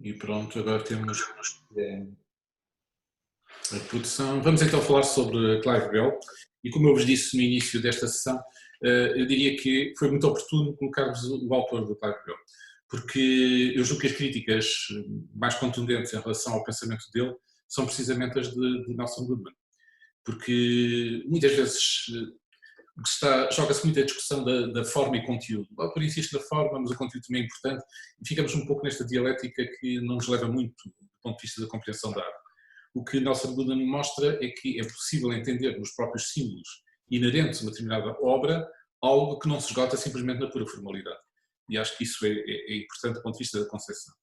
E pronto, agora temos a produção. Vamos então falar sobre Clive Bell e como eu vos disse no início desta sessão, eu diria que foi muito oportuno colocarmos o autor do Clive Bell, porque eu julgo que as críticas mais contundentes em relação ao pensamento dele são precisamente as de Nelson Goodman, porque muitas vezes joga-se muito a discussão da forma e conteúdo. O autor insiste na forma, mas o conteúdo também é importante e ficamos um pouco nesta dialética que não nos leva muito do ponto de vista da compreensão da arte. O que Nelson Goodman mostra é que é possível entender nos próprios símbolos inerentes a uma determinada obra algo que não se esgota simplesmente na pura formalidade. E acho que isso é importante do ponto de vista da concepção.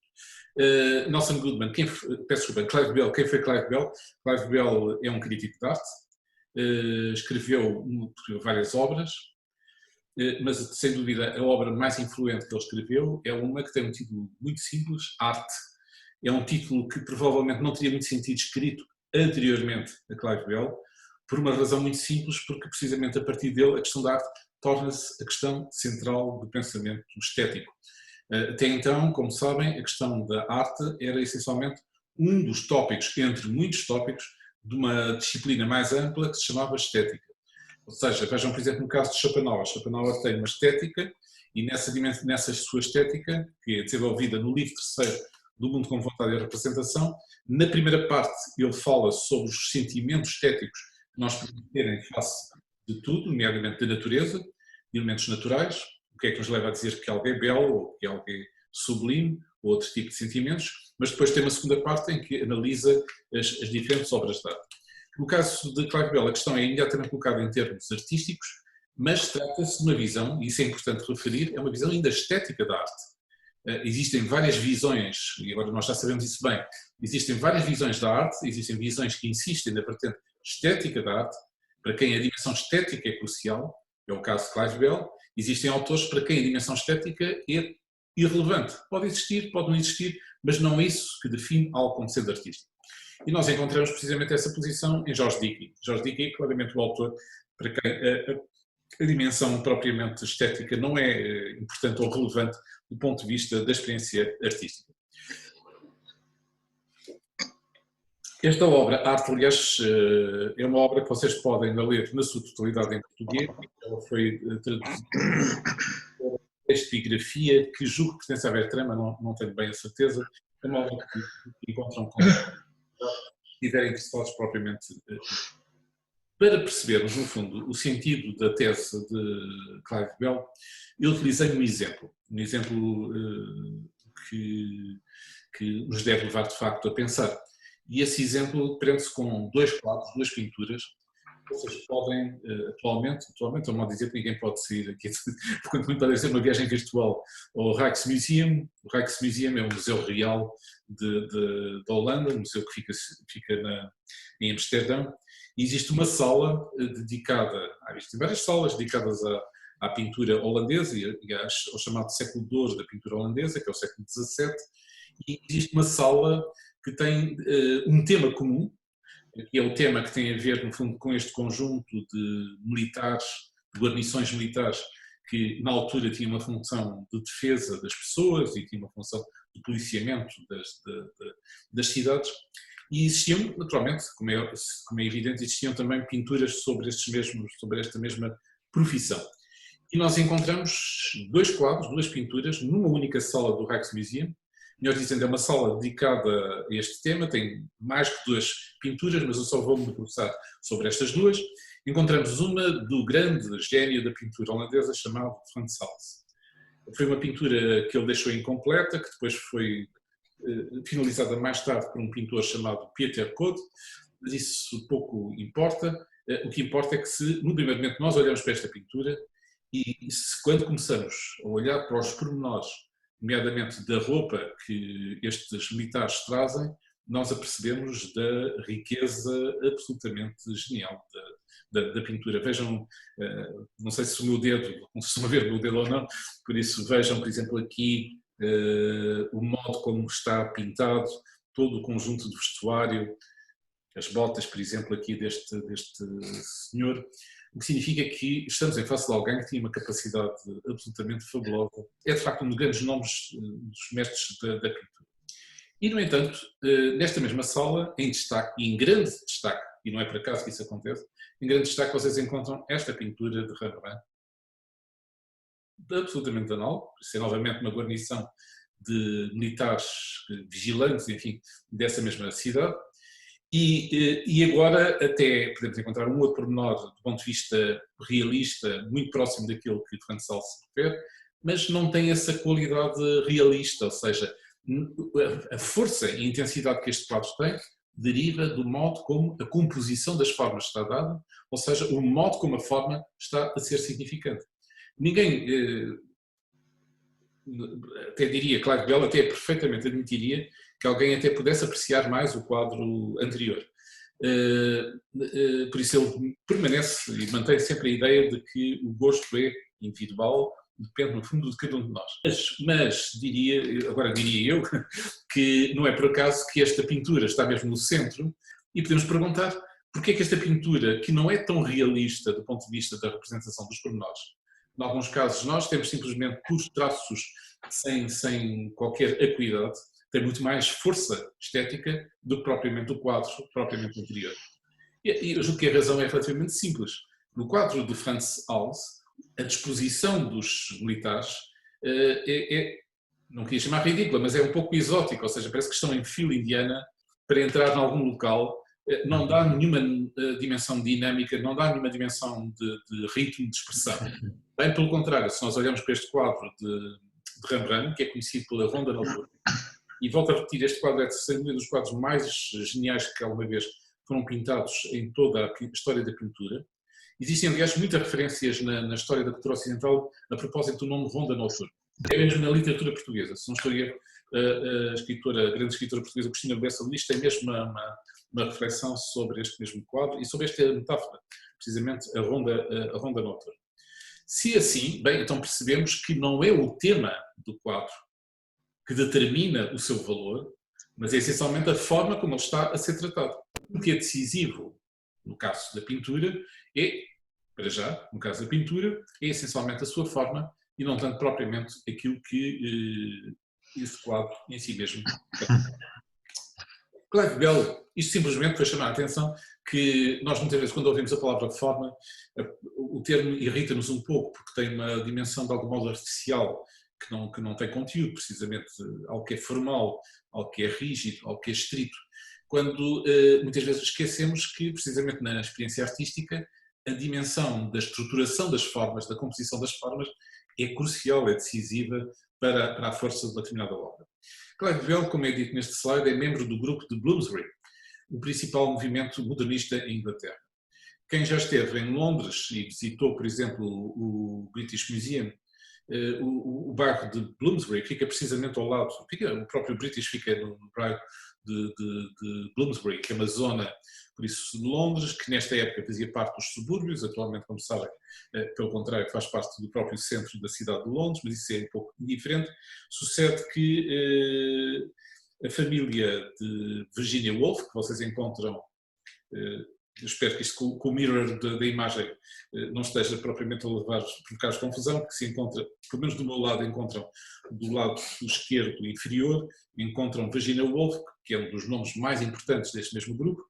Nelson Goodman, peço desculpa, Clive Bell, quem foi Clive Bell? Clive Bell é um crítico de arte, escreveu várias obras, mas sem dúvida a obra mais influente que ele escreveu é uma que tem um título muito simples, Arte. É um título que provavelmente não teria muito sentido escrito anteriormente a Clive Bell, por uma razão muito simples, porque precisamente a partir dele a questão da arte torna-se a questão central do pensamento estético. Até então, como sabem, a questão da arte era essencialmente um dos tópicos, entre muitos tópicos, de uma disciplina mais ampla que se chamava estética. Ou seja, vejam, por exemplo, no caso de Schopenhauer. Schopenhauer tem uma estética e nessa sua estética, que é desenvolvida no livro terceiro do Mundo com Vontade e Representação, na primeira parte ele fala sobre os sentimentos estéticos que nós podemos ter em face de tudo, nomeadamente da natureza, de elementos naturais, o que é que nos leva a dizer que algo é belo, ou que algo é sublime, ou outro tipo de sentimentos, mas depois tem uma segunda parte em que analisa as diferentes obras de arte. No caso de Clive Bell, a questão é imediatamente colocada em termos artísticos, mas trata-se de uma visão, e isso é importante referir, é uma visão ainda estética da arte. Existem várias visões, e agora nós já sabemos isso bem, existem várias visões da arte, existem visões que insistem na vertente estética da arte, para quem a dimensão estética é crucial, é o caso de Clive Bell. Existem autores para quem a dimensão estética é irrelevante. Pode existir, pode não existir, mas não é isso que define algo como sendo artístico. E nós encontramos precisamente essa posição em George Dickey. George Dickey é claramente o autor para quem a dimensão propriamente estética não é importante ou relevante do ponto de vista da experiência artística. Esta obra, Arte, aliás, é uma obra que vocês podem ler na sua totalidade em português. Ela foi traduzida por epigrafia, que julgo que pertence à Bertrand, mas não tenho bem a certeza. É uma obra que encontram com se estiverem interessados propriamente. Para percebermos, no fundo, o sentido da tese de Clive Bell, eu utilizei um exemplo que nos deve levar, de facto, a pensar. E esse exemplo prende-se com dois quadros, duas pinturas. Vocês podem, atualmente, é um modo de dizer que ninguém pode sair aqui, porque muito pode ser uma viagem virtual ao Rijksmuseum. O Rijksmuseum é um museu real da Holanda, um museu que fica em Amsterdão. E existe uma sala dedicada, existem várias salas dedicadas à pintura holandesa e ao chamado século de ouro da pintura holandesa, que é o século XVII, e existe uma sala que tem um tema comum, que é o tema que tem a ver, no fundo, com este conjunto de militares, de guarnições militares, que na altura tinham uma função de defesa das pessoas e tinha uma função de policiamento das cidades. E existiam, naturalmente, como é evidente, existiam também pinturas sobre esta mesma profissão. E nós encontramos dois quadros, duas pinturas, numa única sala do Rijksmuseum. Melhor dizendo, é uma sala dedicada a este tema, tem mais que duas pinturas, mas eu só vou me debruçar sobre estas duas. Encontramos uma do grande gênio da pintura holandesa, chamado Frans Hals. Foi uma pintura que ele deixou incompleta, que depois foi finalizada mais tarde por um pintor chamado Pieter Code, mas isso pouco importa. O que importa é que no primeiro momento nós olhamos para esta pintura e quando começamos a olhar para os pormenores, nomeadamente da roupa que estes militares trazem, nós apercebemos da riqueza absolutamente genial da pintura. Vejam, não sei se o meu dedo, não se ver o meu dedo ou não, por isso vejam, por exemplo, aqui o modo como está pintado, todo o conjunto de vestuário, as botas, por exemplo, aqui deste senhor, o que significa que estamos em face de alguém que tinha uma capacidade absolutamente fabulosa. É, de facto, um dos grandes nomes dos mestres da pintura. E, no entanto, nesta mesma sala, em destaque, e em grande destaque, e não é por acaso que isso acontece, em grande destaque vocês encontram esta pintura de Rembrandt, absolutamente banal, isso é novamente uma guarnição de militares vigilantes, enfim, dessa mesma cidade. E agora até podemos encontrar um outro pormenor do ponto de vista realista, muito próximo daquilo que Franz Hals se refere, mas não tem essa qualidade realista, ou seja, a força e a intensidade que este quadro tem deriva do modo como a composição das formas está dada, ou seja, o modo como a forma está a ser significante. Ninguém, até diria, Clive Bell até perfeitamente admitiria que alguém até pudesse apreciar mais o quadro anterior. Por isso ele permanece e mantém sempre a ideia de que o gosto é individual, depende no fundo de cada um de nós. Mas agora diria eu, que não é por acaso que esta pintura está mesmo no centro e podemos perguntar porque é que esta pintura, que não é tão realista do ponto de vista da representação dos pormenores, em alguns casos nós temos simplesmente puros traços sem qualquer acuidade, tem muito mais força estética do que propriamente o quadro propriamente anterior. E eu julgo que a razão é relativamente simples. No quadro de Franz Hals, a disposição dos militares não queria chamar ridícula, mas é um pouco exótica, ou seja, parece que estão em fila indiana para entrar em algum local, não dá nenhuma dimensão dinâmica, não dá nenhuma dimensão de ritmo, de expressão. Bem pelo contrário, se nós olhamos para este quadro de Rembrandt, que é conhecido pela Ronda Noturna, e volto a repetir, este quadro é sem dúvida dos quadros mais geniais que alguma vez foram pintados em toda a história da pintura. Existem, aliás, muitas referências na história da cultura ocidental a propósito do nome Ronda Noturna. É mesmo na literatura portuguesa, se não estou a erro, a grande escritora portuguesa Cristina Bessa Luís tem mesmo uma reflexão sobre este mesmo quadro e sobre esta metáfora, precisamente a Ronda Noturna. Se assim, bem, então percebemos que não é o tema do quadro que determina o seu valor, mas é essencialmente a forma como ele está a ser tratado. O que é decisivo no caso da pintura é, para já, no caso da pintura, é essencialmente a sua forma e não tanto propriamente aquilo que esse quadro em si mesmo. Clive Bell, isto simplesmente foi chamar a atenção que nós muitas vezes quando ouvimos a palavra forma, o termo irrita-nos um pouco porque tem uma dimensão de algum modo artificial, que não tem conteúdo, precisamente algo que é formal, algo que é rígido, algo que é estrito, quando muitas vezes esquecemos que precisamente na experiência artística a dimensão da estruturação das formas, da composição das formas é crucial, é decisiva para a força de uma determinada obra. Clive Bell, como é dito neste slide, é membro do grupo de Bloomsbury, o principal movimento modernista em Inglaterra. Quem já esteve em Londres e visitou, por exemplo, o British Museum, o bairro de Bloomsbury fica precisamente ao lado, o próprio British fica no bairro de Bloomsbury, que é uma zona, por isso, de Londres, que nesta época fazia parte dos subúrbios, atualmente, como sabem, pelo contrário, faz parte do próprio centro da cidade de Londres, mas isso é um pouco diferente. Sucede que a família de Virginia Woolf, que vocês encontram, eu espero que isto com o mirror da imagem não esteja propriamente a provocar confusão, que se encontra, pelo menos do meu lado, encontram do lado esquerdo inferior, encontram Virginia Woolf, que é um dos nomes mais importantes deste mesmo grupo,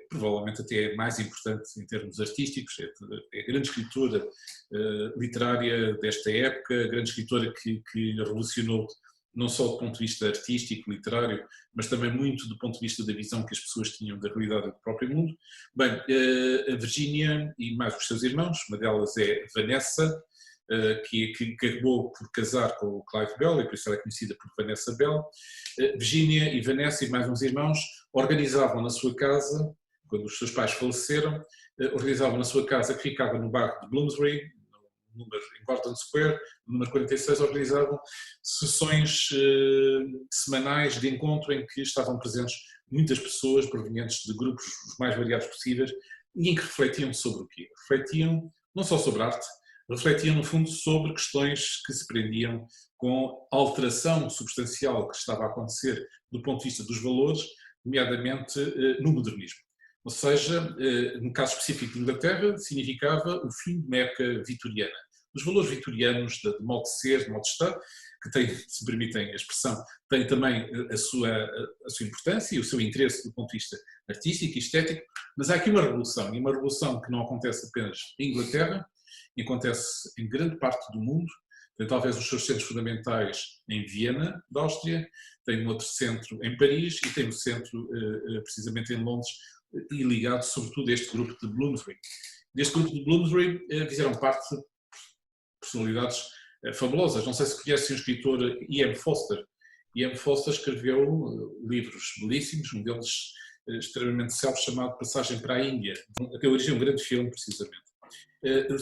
provavelmente até mais importante em termos artísticos, é a grande escritora literária desta época, a grande escritora que revolucionou não só do ponto de vista artístico, literário, mas também muito do ponto de vista da visão que as pessoas tinham da realidade do próprio mundo. Bem, a Virginia e mais os seus irmãos, uma delas é Vanessa, que acabou por casar com o Clive Bell, e por isso ela é conhecida por Vanessa Bell. Virginia e Vanessa e mais uns irmãos organizavam na sua casa, quando os seus pais faleceram, organizavam na sua casa que ficava no bairro de Bloomsbury, em Gordon Square, no número 46, organizavam sessões semanais de encontro em que estavam presentes muitas pessoas provenientes de grupos os mais variados possíveis e em que refletiam sobre o quê? Refletiam não só sobre arte, refletiam no fundo sobre questões que se prendiam com a alteração substancial que estava a acontecer do ponto de vista dos valores, nomeadamente no modernismo. Ou seja, no caso específico de Inglaterra, significava o fim de uma época vitoriana, dos valores vitorianos, de modo de ser, de modo de estar, que tem, se me permitem a expressão, tem também a sua importância e o seu interesse do ponto de vista artístico e estético, mas há aqui uma revolução, e uma revolução que não acontece apenas em Inglaterra, acontece em grande parte do mundo. Tem talvez os seus centros fundamentais em Viena, da Áustria, tem um outro centro em Paris e tem um centro precisamente em Londres, e ligado sobretudo a este grupo de Bloomsbury. Deste grupo de Bloomsbury fizeram parte personalidades fabulosas. Não sei se conhecem o escritor E.M. Forster. E.M. Forster escreveu livros belíssimos, um deles extremamente célebre, chamado Passagem para a Índia, que origina um grande filme, precisamente.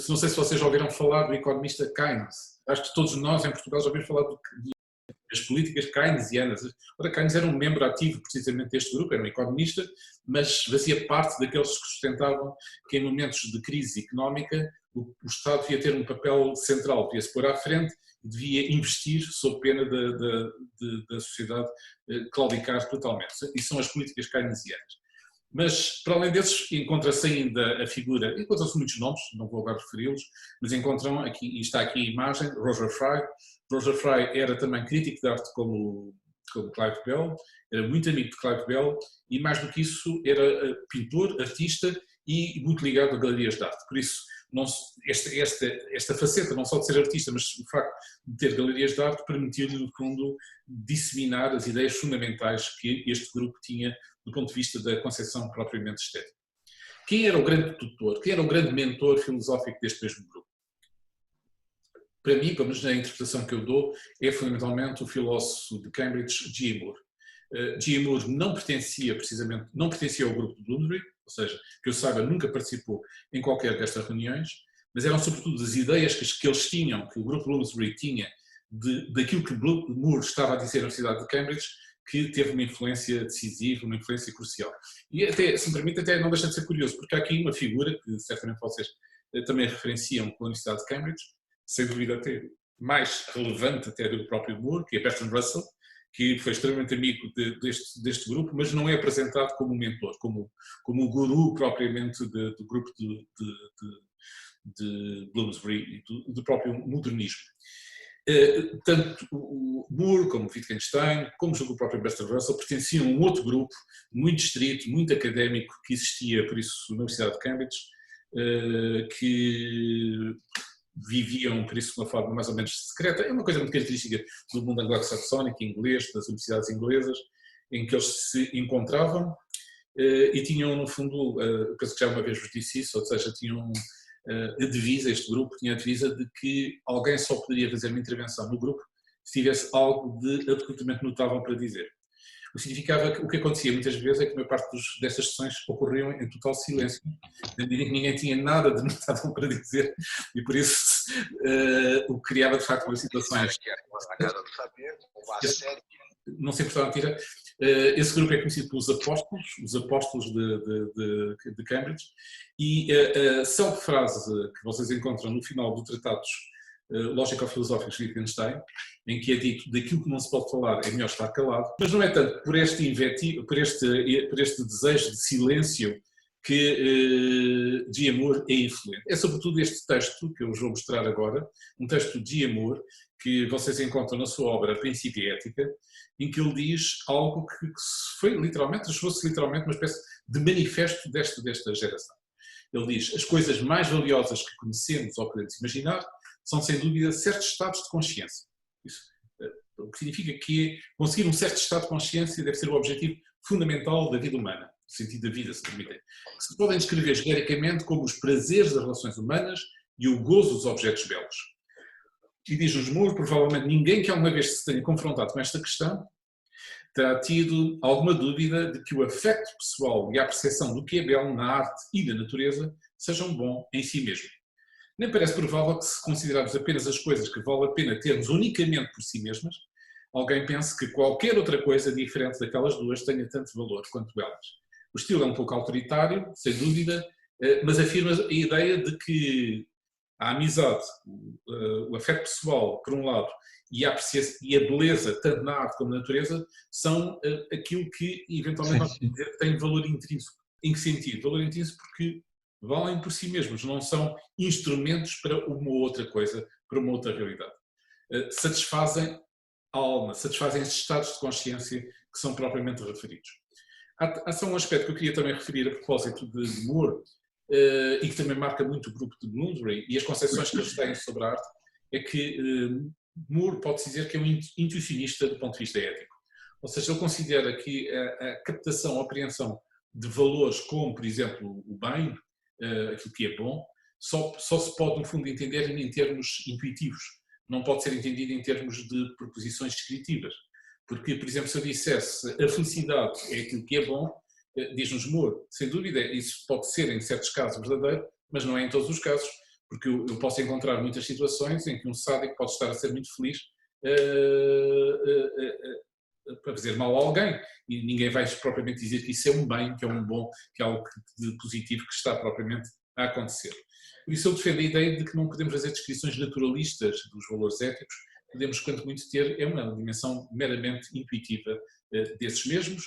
Não sei se vocês já ouviram falar do economista Keynes. Acho que todos nós em Portugal já ouvimos falar das políticas keynesianas. Ora, Keynes era um membro ativo precisamente deste grupo, era um economista, mas fazia parte daqueles que sustentavam que em momentos de crise económica o Estado devia ter um papel central, devia se pôr à frente e devia investir sob pena da sociedade claudicar totalmente. E são as políticas keynesianas. Mas, para além desses, encontra-se ainda a figura, encontram-se muitos nomes, não vou agora referi-los, mas encontram aqui, e está aqui a imagem, Roger Fry. Roger Fry era também crítico de arte como Clive Bell, era muito amigo de Clive Bell e, mais do que isso, era pintor, artista e muito ligado a galerias de arte. Por isso, esta faceta, não só de ser artista, mas o facto de ter galerias de arte, permitiu-lhe, no fundo, disseminar as ideias fundamentais que este grupo tinha do ponto de vista da concepção propriamente estética. Quem era o grande tutor, quem era o grande mentor filosófico deste mesmo grupo? Para mim, pelo menos na interpretação que eu dou, é fundamentalmente o filósofo de Cambridge, G. Moore. G. Moore não pertencia ao grupo de Bloomsbury, ou seja, que eu saiba, nunca participou em qualquer destas reuniões, mas eram sobretudo as ideias que eles tinham, que o grupo Bloomsbury tinha, daquilo que Moore estava a dizer na Universidade de Cambridge, que teve uma influência decisiva, uma influência crucial. E até, se me permite, até não deixa de ser curioso, porque há aqui uma figura que certamente vocês também referenciam com a Universidade de Cambridge, sem dúvida até mais relevante até do próprio Moore, que é Bertrand Russell, que foi extremamente amigo deste grupo, mas não é apresentado como mentor, como o guru propriamente do grupo de Bloomsbury e do próprio modernismo. Tanto o Moore, como Wittgenstein, como o próprio Bertrand Russell, pertenciam a um outro grupo muito estrito, muito académico, que existia, por isso, na Universidade de Cambridge, que viviam, por isso, de uma forma mais ou menos secreta. É uma coisa muito característica do mundo anglo-saxónico, inglês, das universidades inglesas, em que eles se encontravam e tinham, no fundo, penso que já uma vez vos disse isso, ou seja, tinham a divisa, este grupo tinha a divisa de que alguém só poderia fazer uma intervenção no grupo se tivesse algo de absolutamente notável para dizer. O que significava que o que acontecia muitas vezes é que a maior parte destas sessões ocorriam em total silêncio, na medida que ninguém tinha nada de notável para dizer, e por isso o que criava de facto umas situações. Não se importava tirar. Esse grupo é conhecido pelos apóstolos de Cambridge, e a célebre frase que vocês encontram no final do Tratados Lógico-Filosóficos de Wittgenstein, em que é dito daquilo que não se pode falar é melhor estar calado, mas não é tanto por este desejo de silêncio que G. Moore é influente. É sobretudo este texto que eu vos vou mostrar agora, um texto de G. Moore, que vocês encontram na sua obra Princípio e Ética, em que ele diz algo que foi literalmente, transformou-se literalmente uma espécie de manifesto desta geração. Ele diz: as coisas mais valiosas que conhecemos ou podemos imaginar são, sem dúvida, certos estados de consciência. Isso, o que significa que conseguir um certo estado de consciência deve ser o objetivo fundamental da vida humana, no sentido da vida, se permitem. Que se podem descrever genericamente como os prazeres das relações humanas e o gozo dos objetos belos. E diz-nos Moore, provavelmente ninguém que alguma vez se tenha confrontado com esta questão terá tido alguma dúvida de que o afeto pessoal e a percepção do que é belo na arte e na natureza sejam bom em si mesmo. Nem parece provável que, se considerarmos apenas as coisas que vale a pena termos unicamente por si mesmas, alguém pense que qualquer outra coisa diferente daquelas duas tenha tanto valor quanto elas. O estilo é um pouco autoritário, sem dúvida, mas afirma a ideia de que a amizade, o afeto pessoal, por um lado, e a beleza, tanto na arte como na natureza, são aquilo que, eventualmente, nós podemos dizer que tem valor intrínseco. Em que sentido? Valor intrínseco porque valem por si mesmos, não são instrumentos para uma outra coisa, para uma outra realidade. Satisfazem a alma, satisfazem esses estados de consciência que são propriamente referidos. Há só um aspecto que eu queria também referir a propósito de Moore, e que também marca muito o grupo de Bloomsbury e as concepções que eles têm sobre a arte, é que Moore pode-se dizer que é um intuicionista do ponto de vista ético. Ou seja, ele considera que a captação, a apreensão de valores como, por exemplo, o bem, aquilo que é bom, só se pode, no fundo, entender em termos intuitivos. Não pode ser entendido em termos de proposições descritivas. Porque, por exemplo, se eu dissesse a felicidade é aquilo que é bom, diz-nos Moore, sem dúvida, isso pode ser em certos casos verdadeiro, mas não é em todos os casos, porque eu posso encontrar muitas situações em que um sádico pode estar a ser muito feliz para fazer mal a alguém, e ninguém vai propriamente dizer que isso é um bem, que é um bom, que é algo de positivo que está propriamente a acontecer. Por isso eu defendo a ideia de que não podemos fazer descrições naturalistas dos valores éticos, podemos, quanto muito, ter uma dimensão meramente intuitiva desses mesmos,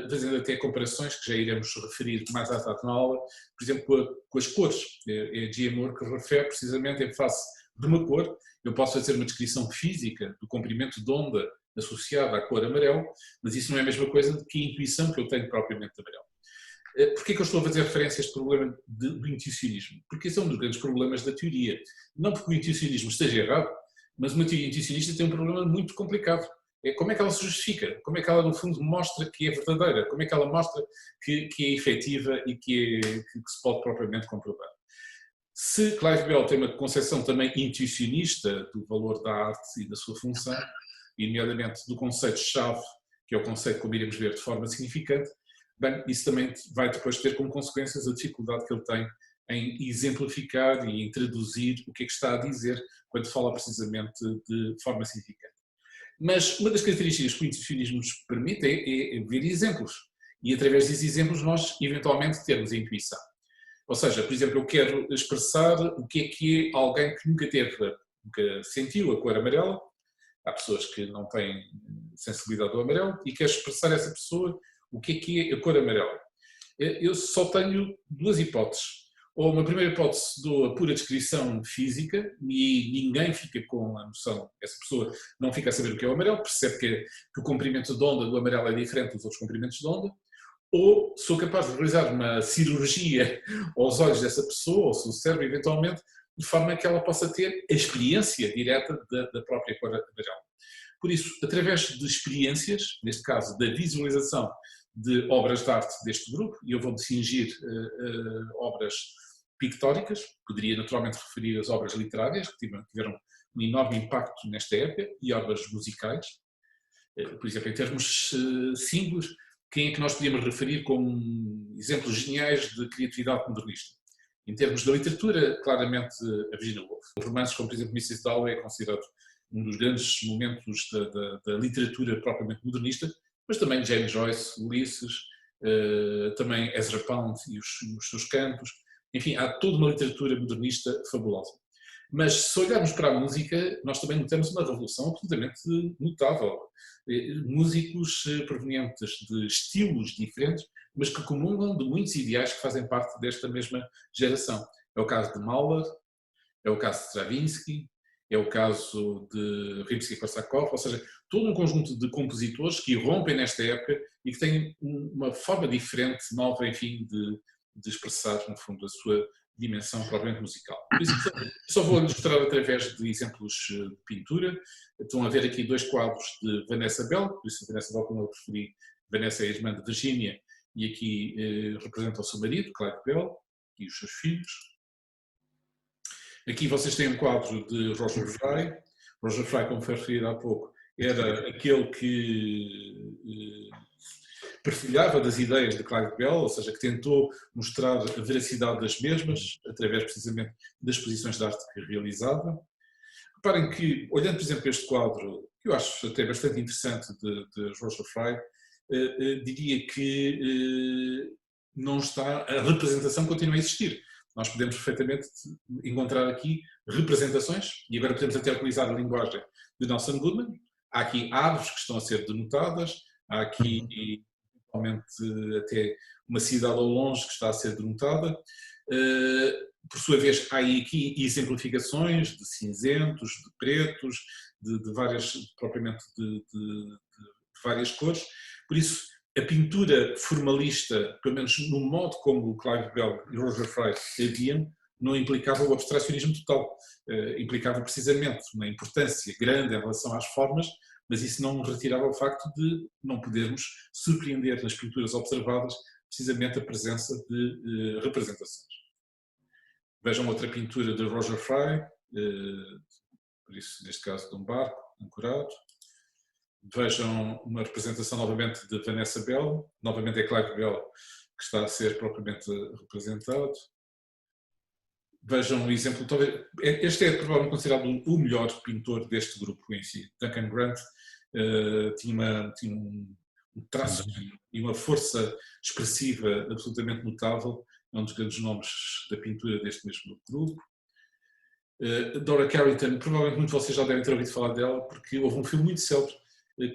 fazendo até comparações que já iremos referir mais à tarde na aula, por exemplo, com as cores. É G. Moore que refere precisamente em face de uma cor. Eu posso fazer uma descrição física do comprimento de onda associada à cor amarelo, mas isso não é a mesma coisa que a intuição que eu tenho propriamente de amarelo. Porquê que eu estou a fazer referência a este problema do intuicionismo? Porque esse é um dos grandes problemas da teoria. Não porque o intuicionismo esteja errado, mas uma teoria intuicionista tem um problema muito complicado. É como é que ela se justifica? Como é que ela, no fundo, mostra que é verdadeira? Como é que ela mostra que é efetiva e que se pode propriamente comprovar? Se Clive Bell tem uma concepção também intuicionista do valor da arte e da sua função, e nomeadamente do conceito-chave, que é o conceito, como iremos ver, de forma significante, bem, isso também vai depois ter como consequências a dificuldade que ele tem em exemplificar e em traduzir o que é que está a dizer quando fala precisamente de forma significante. Mas uma das características que o intuicionismo nos permite é ver exemplos. E através desses exemplos nós, eventualmente, termos a intuição. Ou seja, por exemplo, eu quero expressar o que é alguém que nunca sentiu a cor amarela. Há pessoas que não têm sensibilidade ao amarelo e quero expressar a essa pessoa o que é a cor amarela. Eu só tenho duas hipóteses. Ou uma primeira hipótese dou a pura descrição física e ninguém fica com a noção, essa pessoa não fica a saber o que é o amarelo, percebe que o comprimento de onda do amarelo é diferente dos outros comprimentos de onda, ou sou capaz de realizar uma cirurgia aos olhos dessa pessoa, ou seu cérebro eventualmente, de forma que ela possa ter a experiência direta da própria cor amarela. Por isso, através de experiências, neste caso da visualização de obras de arte deste grupo, e eu vou-me cingir obras pictóricas, poderia naturalmente referir as obras literárias, que tiveram um enorme impacto nesta época, e obras musicais. Por exemplo, em termos símbolos, quem é que nós podíamos referir como exemplos geniais de criatividade modernista? Em termos da literatura, claramente a Virginia Woolf. Romances como, por exemplo, Mrs. Dalloway é considerado um dos grandes momentos da literatura propriamente modernista, mas também James Joyce, Ulisses, também Ezra Pound e os seus cantos. Enfim, há toda uma literatura modernista fabulosa. Mas se olharmos para a música, nós também notamos uma revolução absolutamente notável. Músicos provenientes de estilos diferentes, mas que comungam de muitos ideais que fazem parte desta mesma geração. É o caso de Mahler, é o caso de Stravinsky, é o caso de Rimsky-Korsakov, ou seja, todo um conjunto de compositores que irrompem nesta época e que têm uma forma diferente, nova, enfim, de expressar, no fundo, a sua dimensão propriamente musical. Por isso, só vou ilustrar através de exemplos de pintura. Estão a ver aqui dois quadros de Vanessa Bell, por isso Vanessa Bell, como eu preferi, Vanessa é a irmã de Virginia, e aqui representa o seu marido, Clive Bell, e os seus filhos. Aqui vocês têm um quadro de Roger Fry. Roger Fry, como foi referido há pouco, era aquele que partilhava das ideias de Clive Bell, ou seja, que tentou mostrar a veracidade das mesmas, através precisamente das exposições de arte que realizava. Reparem que, olhando por exemplo este quadro, que eu acho até bastante interessante de Roger Fry, diria que não está, a representação continua a existir. Nós podemos perfeitamente encontrar aqui representações, e agora podemos até utilizar a linguagem de Nelson Goodman. Há aqui árvores que estão a ser denotadas, há aqui, eventualmente, até uma cidade ao longe que está a ser denotada. Por sua vez, há aqui exemplificações de cinzentos, de pretos, de várias, propriamente de várias cores. Por isso, a pintura formalista, pelo menos no modo como o Clive Bell e Roger Fry a viam, não implicava o abstracionismo total. Implicava precisamente uma importância grande em relação às formas, mas isso não retirava o facto de não podermos surpreender nas pinturas observadas precisamente a presença de representações. Vejam outra pintura de Roger Fry, por isso, neste caso, de um barco ancorado. Vejam uma representação novamente de Vanessa Bell, novamente é Clive Bell que está a ser propriamente representado. Vejam um exemplo, talvez, este é provavelmente considerado o melhor pintor deste grupo em si. Duncan Grant tinha um traço e uma força expressiva absolutamente notável, é um dos grandes nomes da pintura deste mesmo grupo. Dora Carrington, provavelmente muitos de vocês já devem ter ouvido falar dela, porque houve um filme muito célebre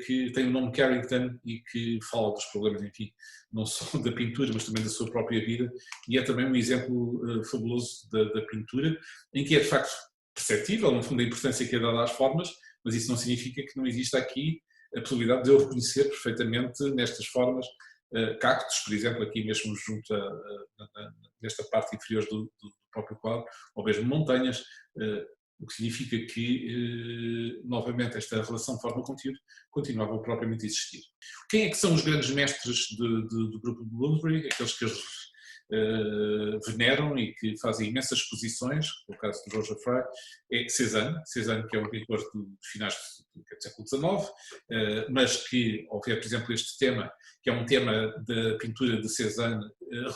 que tem o nome Carrington e que fala dos problemas, enfim, não só da pintura, mas também da sua própria vida, e é também um exemplo fabuloso da pintura, em que é de facto perceptível, no fundo, a importância que é dada às formas, mas isso não significa que não exista aqui a possibilidade de eu reconhecer perfeitamente nestas formas cactos, por exemplo, aqui mesmo junto nesta parte inferior do próprio quadro, ou mesmo montanhas, o que significa que, novamente, esta relação forma-conteúdo continuava propriamente a existir. Quem é que são os grandes mestres do grupo de Bloomsbury? Aqueles que eles veneram e que fazem imensas exposições, no caso de Roger Fry, é Cézanne, que é um pintor de finais do século XIX, mas que, ao ver, por exemplo, este tema, que é um tema da pintura de Cézanne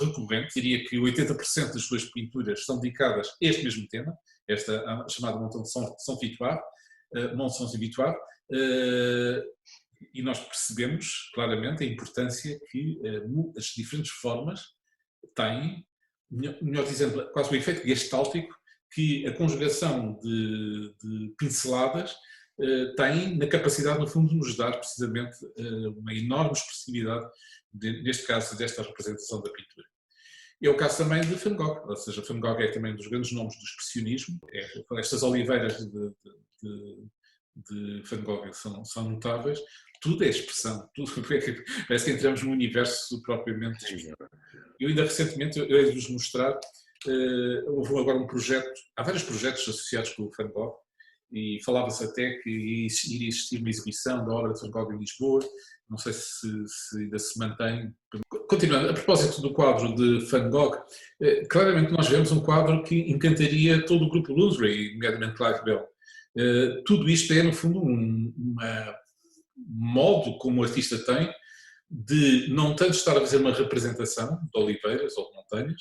recorrente, diria que 80% das suas pinturas são dedicadas a este mesmo tema, esta chamada Monção de São Vitoire, Monções e Vitoire, e nós percebemos claramente a importância que as diferentes formas têm, melhor dizendo, quase o efeito gestáltico que a conjugação de pinceladas tem na capacidade, no fundo, de nos dar precisamente uma enorme expressividade, neste caso, desta representação da pintura. É o caso também de Van Gogh, ou seja, Van Gogh é também um dos grandes nomes do expressionismo. Estas oliveiras de Van Gogh são notáveis. Tudo é expressão, parece que entramos num universo propriamente. Eu ainda recentemente, eu hei-vos mostrar, houve agora um projeto, há vários projetos associados com o Van Gogh, e falava-se até que iria existir uma exibição da obra de Van Gogh em Lisboa, não sei se ainda se mantém. Continuando, a propósito do quadro de Van Gogh, claramente nós vemos um quadro que encantaria todo o grupo Bloomsbury, nomeadamente Clive Bell. Tudo isto é, no fundo, um modo como o artista tem de não tanto estar a fazer uma representação de oliveiras ou de montanhas,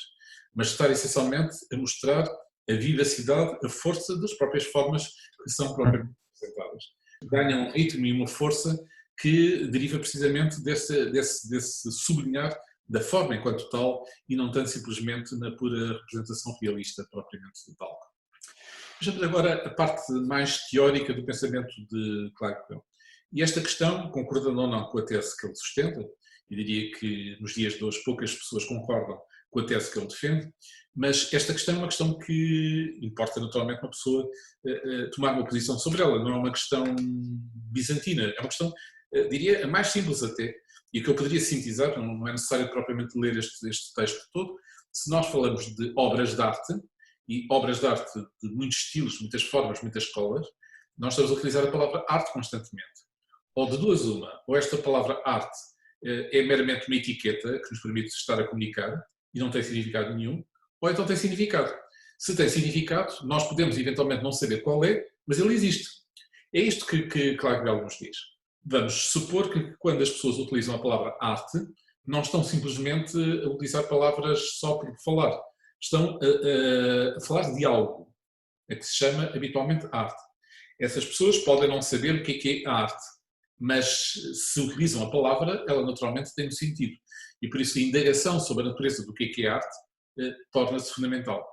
mas estar essencialmente a mostrar a vivacidade, a força das próprias formas que são propriamente representadas. Ganham um ritmo e uma força que deriva precisamente desse sublinhar da forma enquanto tal e não tanto simplesmente na pura representação realista propriamente de algo. Vejamos agora a parte mais teórica do pensamento de Clive Bell. E esta questão, concordando ou não com a tese que ele sustenta, eu diria que nos dias de hoje poucas pessoas concordam com a tese que ele defende, mas esta questão é uma questão que importa naturalmente uma pessoa tomar uma posição sobre ela, não é uma questão bizantina, é uma questão, diria, a mais simples até, e que eu poderia sintetizar, não é necessário propriamente ler este texto todo. Se nós falamos de obras de arte, e obras de arte de muitos estilos, muitas formas, muitas escolas, nós estamos a utilizar a palavra arte constantemente. Ou de duas uma, ou esta palavra arte é meramente uma etiqueta que nos permite estar a comunicar e não tem significado nenhum, ou então tem significado. Se tem significado, nós podemos eventualmente não saber qual é, mas ele existe. É isto que Clive Bell nos diz. Vamos supor que quando as pessoas utilizam a palavra arte, não estão simplesmente a utilizar palavras só por falar. Estão a falar de algo, a que se chama habitualmente arte. Essas pessoas podem não saber o que é a arte, mas se utilizam a palavra, ela naturalmente tem um sentido. E por isso a indagação sobre a natureza do que é arte torna-se fundamental.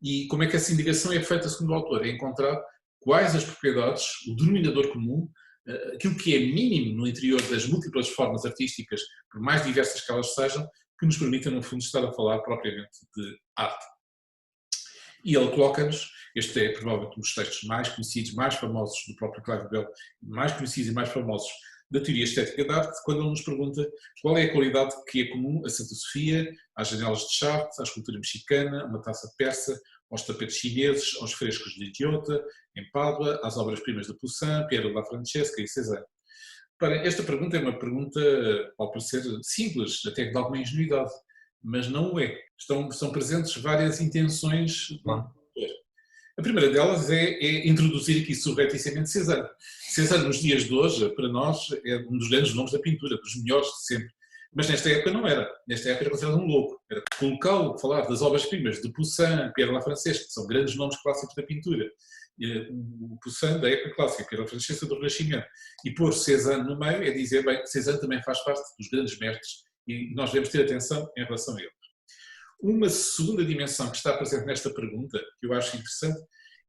E como é que essa indagação é feita segundo o autor? É encontrar quais as propriedades, o denominador comum, aquilo que é mínimo no interior das múltiplas formas artísticas, por mais diversas que elas sejam, que nos permitam, no fundo, estar a falar propriamente de arte. E ele coloca-nos, este é provavelmente um dos textos mais conhecidos, mais famosos do próprio Clive Bell, mais conhecidos e mais famosos da teoria estética da arte, quando ele nos pergunta qual é a qualidade que é comum a Santa Sofia, às janelas de Chartres, à escultura mexicana, a uma taça persa, aos tapetes chineses, aos frescos de Giotto, em Pádua, às obras-primas de Poussin, Piero da Francesca e Cézanne. Esta pergunta é uma pergunta, ao parecer, simples, até de alguma ingenuidade, mas não o é. São presentes várias intenções do autor. A primeira delas é introduzir aqui subrepticiamente Cézanne. Cézanne, nos dias de hoje, para nós, é um dos grandes nomes da pintura, dos melhores de sempre. Mas nesta época não era. Nesta época era considerado um louco. Era colocá-lo, falar das obras-primas de Poussin, Piero da Francesca, que são grandes nomes clássicos da pintura. O Poussin da época clássica, Piero da Francesca do Renascimento. E pôr Cézanne no meio é dizer, bem, Cézanne também faz parte dos grandes mestres e nós devemos ter atenção em relação a ele. Uma segunda dimensão que está presente nesta pergunta, que eu acho interessante,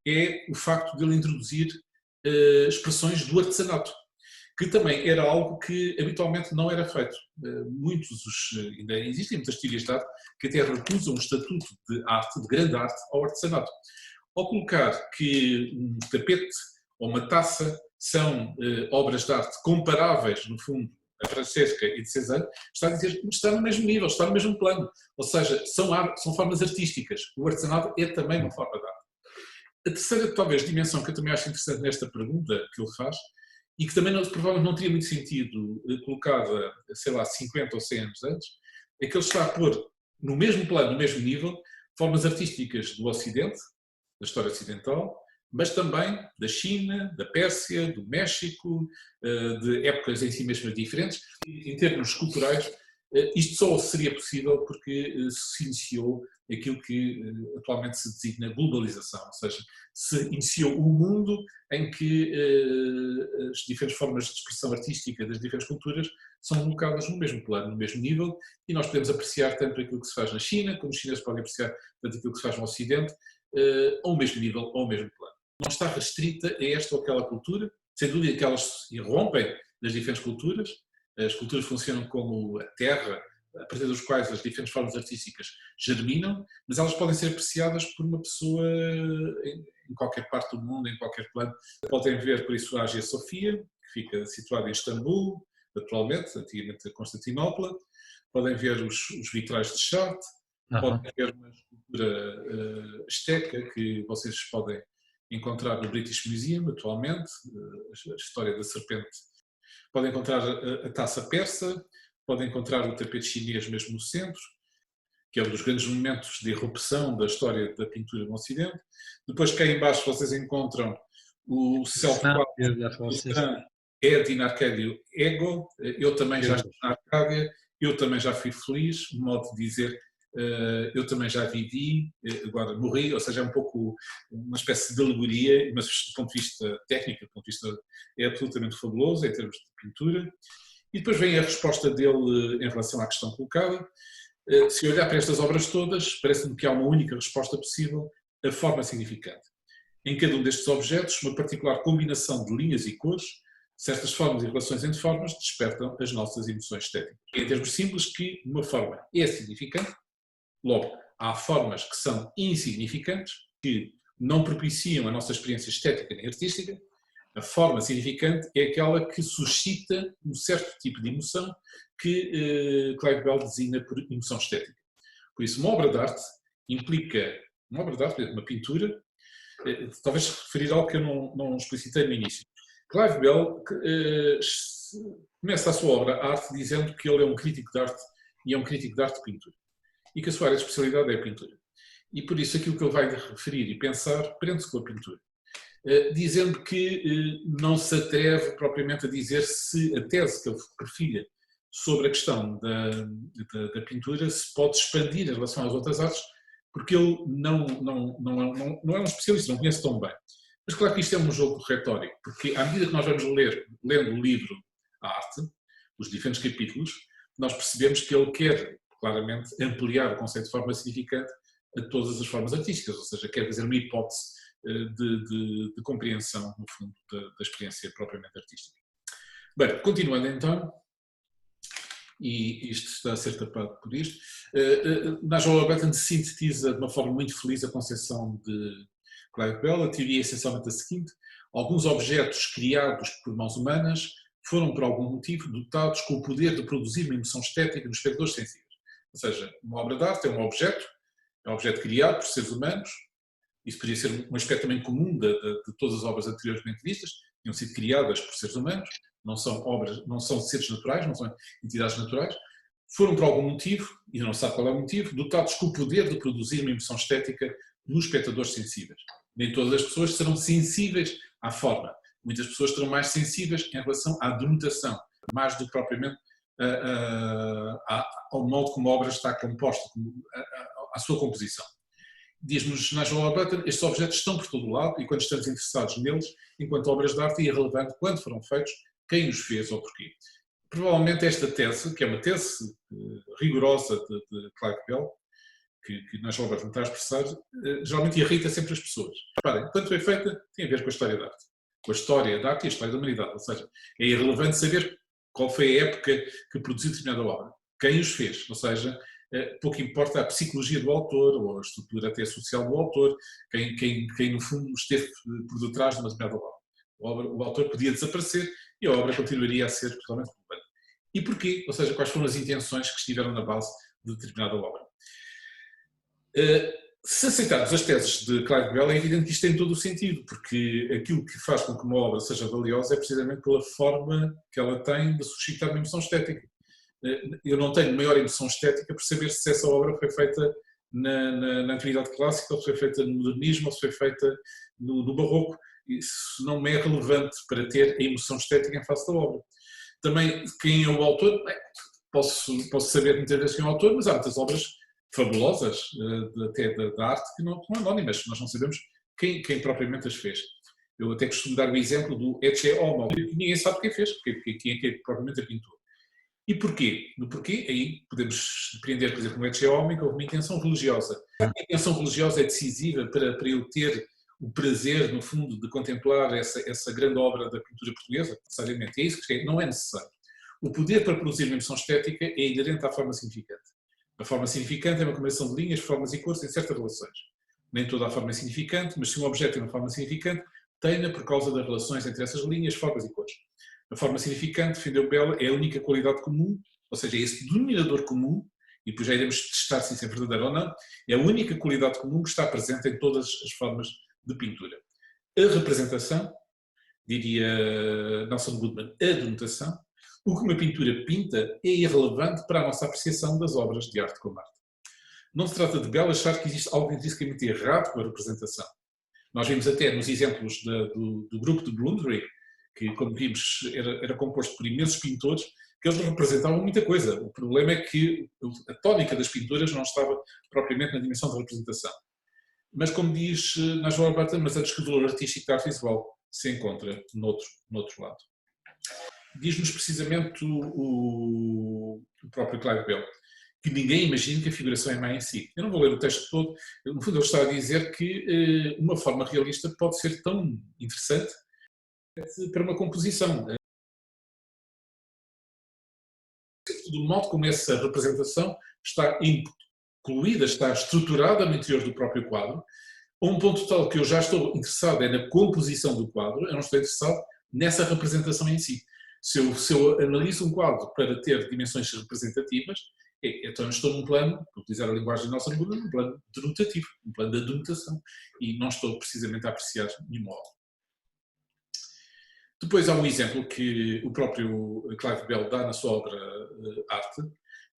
é o facto de ele introduzir expressões do artesanato, que também era algo que habitualmente não era feito. Ainda existem muitas teorias de arte que até recusam o estatuto de arte, de grande arte, ao artesanato. Ao colocar que um tapete ou uma taça são obras de arte comparáveis, no fundo, a Francesca e de Cézanne, está a dizer que está no mesmo nível, está no mesmo plano. Ou seja, são formas artísticas. O artesanato é também uma forma de arte. A terceira, talvez, dimensão que eu também acho interessante nesta pergunta que ele faz, e que também provavelmente não teria muito sentido colocada, sei lá, 50 ou 100 anos antes, é que ele está a pôr no mesmo plano, no mesmo nível, formas artísticas do Ocidente, da história ocidental, mas também da China, da Pérsia, do México, de épocas em si mesmas diferentes. Em termos culturais, isto só seria possível porque se iniciou aquilo que atualmente se designa globalização, ou seja, se iniciou um mundo em que as diferentes formas de expressão artística das diferentes culturas são colocadas no mesmo plano, no mesmo nível, e nós podemos apreciar tanto aquilo que se faz na China, como os chineses podem apreciar tanto aquilo que se faz no Ocidente, ao mesmo nível, ao mesmo plano. Não está restrita a esta ou aquela cultura, sem dúvida que elas irrompem das diferentes culturas. As culturas funcionam como a terra, a partir dos quais as diferentes formas artísticas germinam, mas elas podem ser apreciadas por uma pessoa em qualquer parte do mundo, em qualquer plano. Podem ver, por isso, a Hagia Sofia, que fica situada em Istambul, atualmente, antigamente Constantinopla. Podem ver os vitrais de Chartres, podem ver uma escultura asteca que vocês podem encontrar no British Museum, atualmente, a história da serpente. Podem encontrar a taça persa, podem encontrar o tapete chinês mesmo no centro, que é um dos grandes momentos de irrupção da história da pintura no Ocidente. Depois cá em baixo vocês encontram o self-quadro Ed in Arcadio Ego. Eu também já estive na Arcádia, eu também já fui feliz, de modo de dizer, eu também já vivi, agora morri, ou seja, é um pouco uma espécie de alegoria, mas do ponto de vista técnico, do ponto de vista é absolutamente fabuloso em termos de pintura. E depois vem a resposta dele em relação à questão colocada. Se olhar para estas obras todas, parece-me que há uma única resposta possível, a forma significante. Em cada um destes objetos, uma particular combinação de linhas e cores, certas formas e relações entre formas despertam as nossas emoções estéticas. Em termos simples, que uma forma é significante, logo, há formas que são insignificantes, que não propiciam a nossa experiência estética nem artística. A forma significante é aquela que suscita um certo tipo de emoção que Clive Bell designa por emoção estética. Por isso, uma obra de arte implica, uma obra de arte, uma pintura, talvez referir algo que eu não explicitei no início. Clive Bell começa a sua obra, a arte, dizendo que ele é um crítico de arte e é um crítico de arte de pintura. E que a sua área de especialidade é a pintura. E por isso aquilo que ele vai referir e pensar prende-se com a pintura. Dizendo que não se atreve propriamente a dizer se a tese que ele perfilha sobre a questão da pintura se pode expandir em relação às outras artes, porque ele não é um especialista, não conhece tão bem. Mas claro que isto é um jogo retórico, porque à medida que nós vamos lendo o livro A Arte, os diferentes capítulos, nós percebemos que ele quer claramente ampliar o conceito de forma significante a todas as formas artísticas, ou seja, quer fazer uma hipótese de compreensão, no fundo, da experiência propriamente artística. Bem, continuando então, e isto está a ser tapado por isto. Nigel Warburton sintetiza de uma forma muito feliz a concepção de Clive Bell. A teoria é essencialmente a seguinte: alguns objetos criados por mãos humanas foram, por algum motivo, dotados com o poder de produzir uma emoção estética nos espectadores sensíveis. Ou seja, uma obra de arte é um objeto criado por seres humanos. Isso poderia ser um aspecto também comum de todas as obras anteriormente vistas, tinham sido criadas por seres humanos, não são obras, não são seres naturais, não são entidades naturais, foram por algum motivo, e não se sabe qual é o motivo, dotados com o poder de produzir uma emoção estética nos espectadores sensíveis. Nem todas as pessoas serão sensíveis à forma. Muitas pessoas serão mais sensíveis em relação à denotação, mais do que propriamente ao modo como a obra está composta, à sua composição. Diz-nos Nigel Warburton, estes objetos estão por todo o lado e quando estamos interessados neles, enquanto obras de arte, é irrelevante quando foram feitos, quem os fez ou porquê. Provavelmente esta tese, que é uma tese rigorosa de Clive Bell, que Nigel Warburton está a expressar, geralmente irrita sempre as pessoas. Reparem, quando foi feita, tem a ver com a história da arte. Com a história da arte e a história da humanidade. Ou seja, é irrelevante saber qual foi a época que produziu determinada obra. Quem os fez. Ou seja, pouco importa a psicologia do autor ou a estrutura até social do autor, quem no fundo esteve por detrás de uma determinada obra. O autor podia desaparecer e a obra continuaria a ser totalmente relevante. E porquê? Ou seja, quais foram as intenções que estiveram na base de determinada obra. Se aceitarmos as teses de Clive Bell, é evidente que isto tem todo o sentido, porque aquilo que faz com que uma obra seja valiosa é precisamente pela forma que ela tem de suscitar uma emoção estética. Eu não tenho maior emoção estética por saber se essa obra foi feita na Antiguidade Clássica, ou se foi feita no Modernismo, ou se foi feita no Barroco. Isso não me é relevante para ter a emoção estética em face da obra. Também, quem é o autor? Bem, posso saber muitas vezes quem é o autor, mas há muitas obras fabulosas, até da arte, que não são anónimas, nós não sabemos quem propriamente as fez. Eu até costumo dar o exemplo do Ecce Homo, que ninguém sabe quem fez, quem é que propriamente a pintou. E porquê? No porquê, aí podemos depreender, por exemplo, no Ecce Homo, que houve uma intenção religiosa. A intenção religiosa é decisiva para eu ter o prazer, no fundo, de contemplar essa grande obra da pintura portuguesa, necessariamente. É isso que não é necessário. O poder para produzir uma emoção estética é inerente à forma significante. A forma significante é uma combinação de linhas, formas e cores em certas relações. Nem toda a forma é significante, mas se um objeto tem uma forma significante, tem-na por causa das relações entre essas linhas, formas e cores. A forma significante, defendeu Bell, é a única qualidade comum, ou seja, é esse denominador comum, e depois já iremos testar se isso é verdadeiro ou não, é a única qualidade comum que está presente em todas as formas de pintura. A representação, diria Nelson Goodman, a denotação, o que uma pintura pinta é irrelevante para a nossa apreciação das obras de arte como arte. Não se trata de Bell achar que existe algo intrinsecamente errado com a representação. Nós vimos até nos exemplos do grupo de Blundering, que, como vimos, era composto por imensos pintores, que eles representavam muita coisa. O problema é que a tónica das pinturas não estava propriamente na dimensão da representação. Mas, como diz Nigel Warburton, mas antes que o valor artístico da arte visual se encontra no outro lado. Diz-nos precisamente o próprio Clive Bell, que ninguém imagina que a figuração é má em si. Eu não vou ler o texto todo, no fundo ele está a dizer que uma forma realista pode ser tão interessante para uma composição. Do modo como essa representação está incluída, está estruturada no interior do próprio quadro, a um ponto tal que eu já estou interessado na composição do quadro, eu não estou interessado nessa representação em si. Se eu analiso um quadro para ter dimensões representativas, então eu estou num plano, para utilizar a linguagem nossa, num plano denotativo, um plano da denotação, e não estou precisamente a apreciar nenhuma obra. Depois há um exemplo que o próprio Clive Bell dá na sua obra Arte,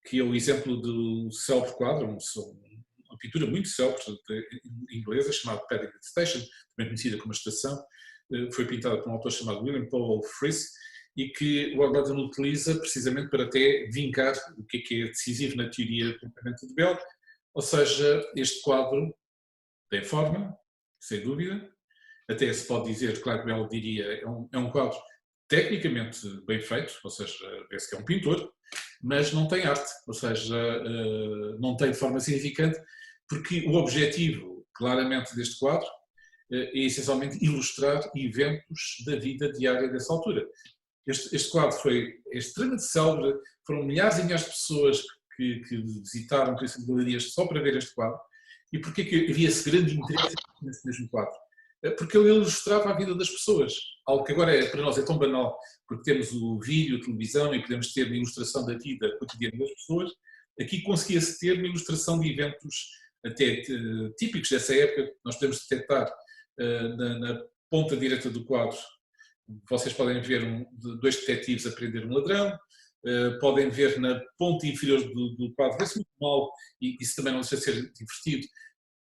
que é o exemplo do célebre quadro, uma pintura muito célebre inglesa, chamada Paddington Station, também conhecida como a Estação, foi pintada por um autor chamado William Powell Friess, e que o Warburton utiliza precisamente para até vincar o que é decisivo na teoria do comportamento de Bell, ou seja, este quadro tem forma, sem dúvida, até se pode dizer, claro que Bell diria, é um quadro tecnicamente bem feito, ou seja, vê-se que é um pintor, mas não tem arte, ou seja, não tem forma significante, porque o objetivo, claramente, deste quadro é essencialmente ilustrar eventos da vida diária dessa altura. Este quadro foi extremamente célebre, foram milhares e milhares de pessoas que visitaram galerias só para ver este quadro. E porquê que havia esse grande interesse nesse mesmo quadro? Porque ele ilustrava a vida das pessoas, algo que agora para nós é tão banal, porque temos o vídeo, a televisão e podemos ter uma ilustração da vida cotidiana das pessoas. Aqui conseguia-se ter uma ilustração de eventos até típicos dessa época. Nós podemos detectar na ponta direita do quadro, vocês podem ver dois detetives a prender um ladrão, podem ver na ponta inferior do quadro, vê-se muito mal, e isso também não deixa de ser divertido.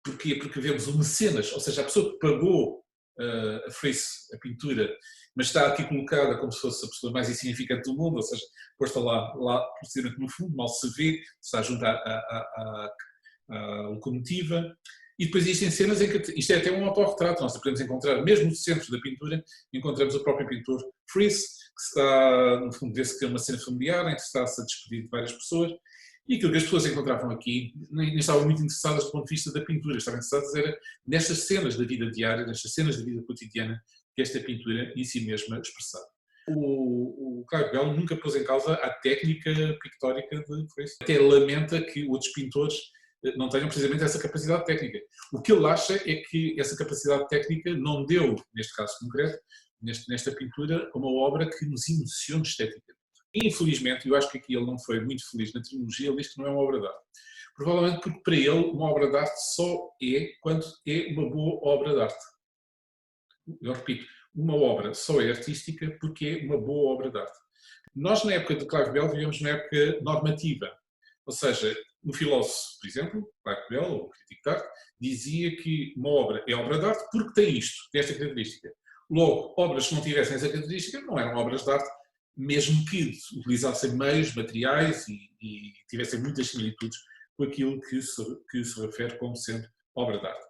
Porquê? Porque vemos o mecenas, ou seja, a pessoa que pagou a Frieze, a pintura, mas está aqui colocada como se fosse a pessoa mais insignificante do mundo, ou seja, posta lá precisamente no fundo, mal se vê, está junto à locomotiva. E depois existem cenas em que isto é até um autorretrato, nós podemos encontrar, mesmo no centro da pintura, encontramos o próprio pintor Frieze, que está, no fundo, vê-se que é uma cena familiar, em que está-se a despedir de várias pessoas. E aquilo que as pessoas encontravam aqui nem estavam muito interessadas do ponto de vista da pintura, estavam interessadas era nestas cenas da vida diária, nestas cenas da vida cotidiana que esta pintura em si mesma expressava. O Clive Bell nunca pôs em causa a técnica pictórica de Frieze. Até lamenta que outros pintores não tenham precisamente essa capacidade técnica. O que ele acha é que essa capacidade técnica não deu, neste caso concreto, nesta pintura, uma obra que nos emocione esteticamente. Infelizmente, eu acho que aqui ele não foi muito feliz na terminologia, ele diz que não é uma obra de arte. Provavelmente porque para ele uma obra de arte só é quando é uma boa obra de arte. Eu repito, uma obra só é artística porque é uma boa obra de arte. Nós, na época de Clive Bell, vivemos uma época normativa. Ou seja, um filósofo, por exemplo, Clive Bell, ou crítico de arte, dizia que uma obra é obra de arte porque tem isto, tem esta característica. Logo, obras que não tivessem essa característica não eram obras de arte, mesmo que utilizassem meios, materiais e tivessem muitas similitudes com aquilo que se refere como sendo obra de arte.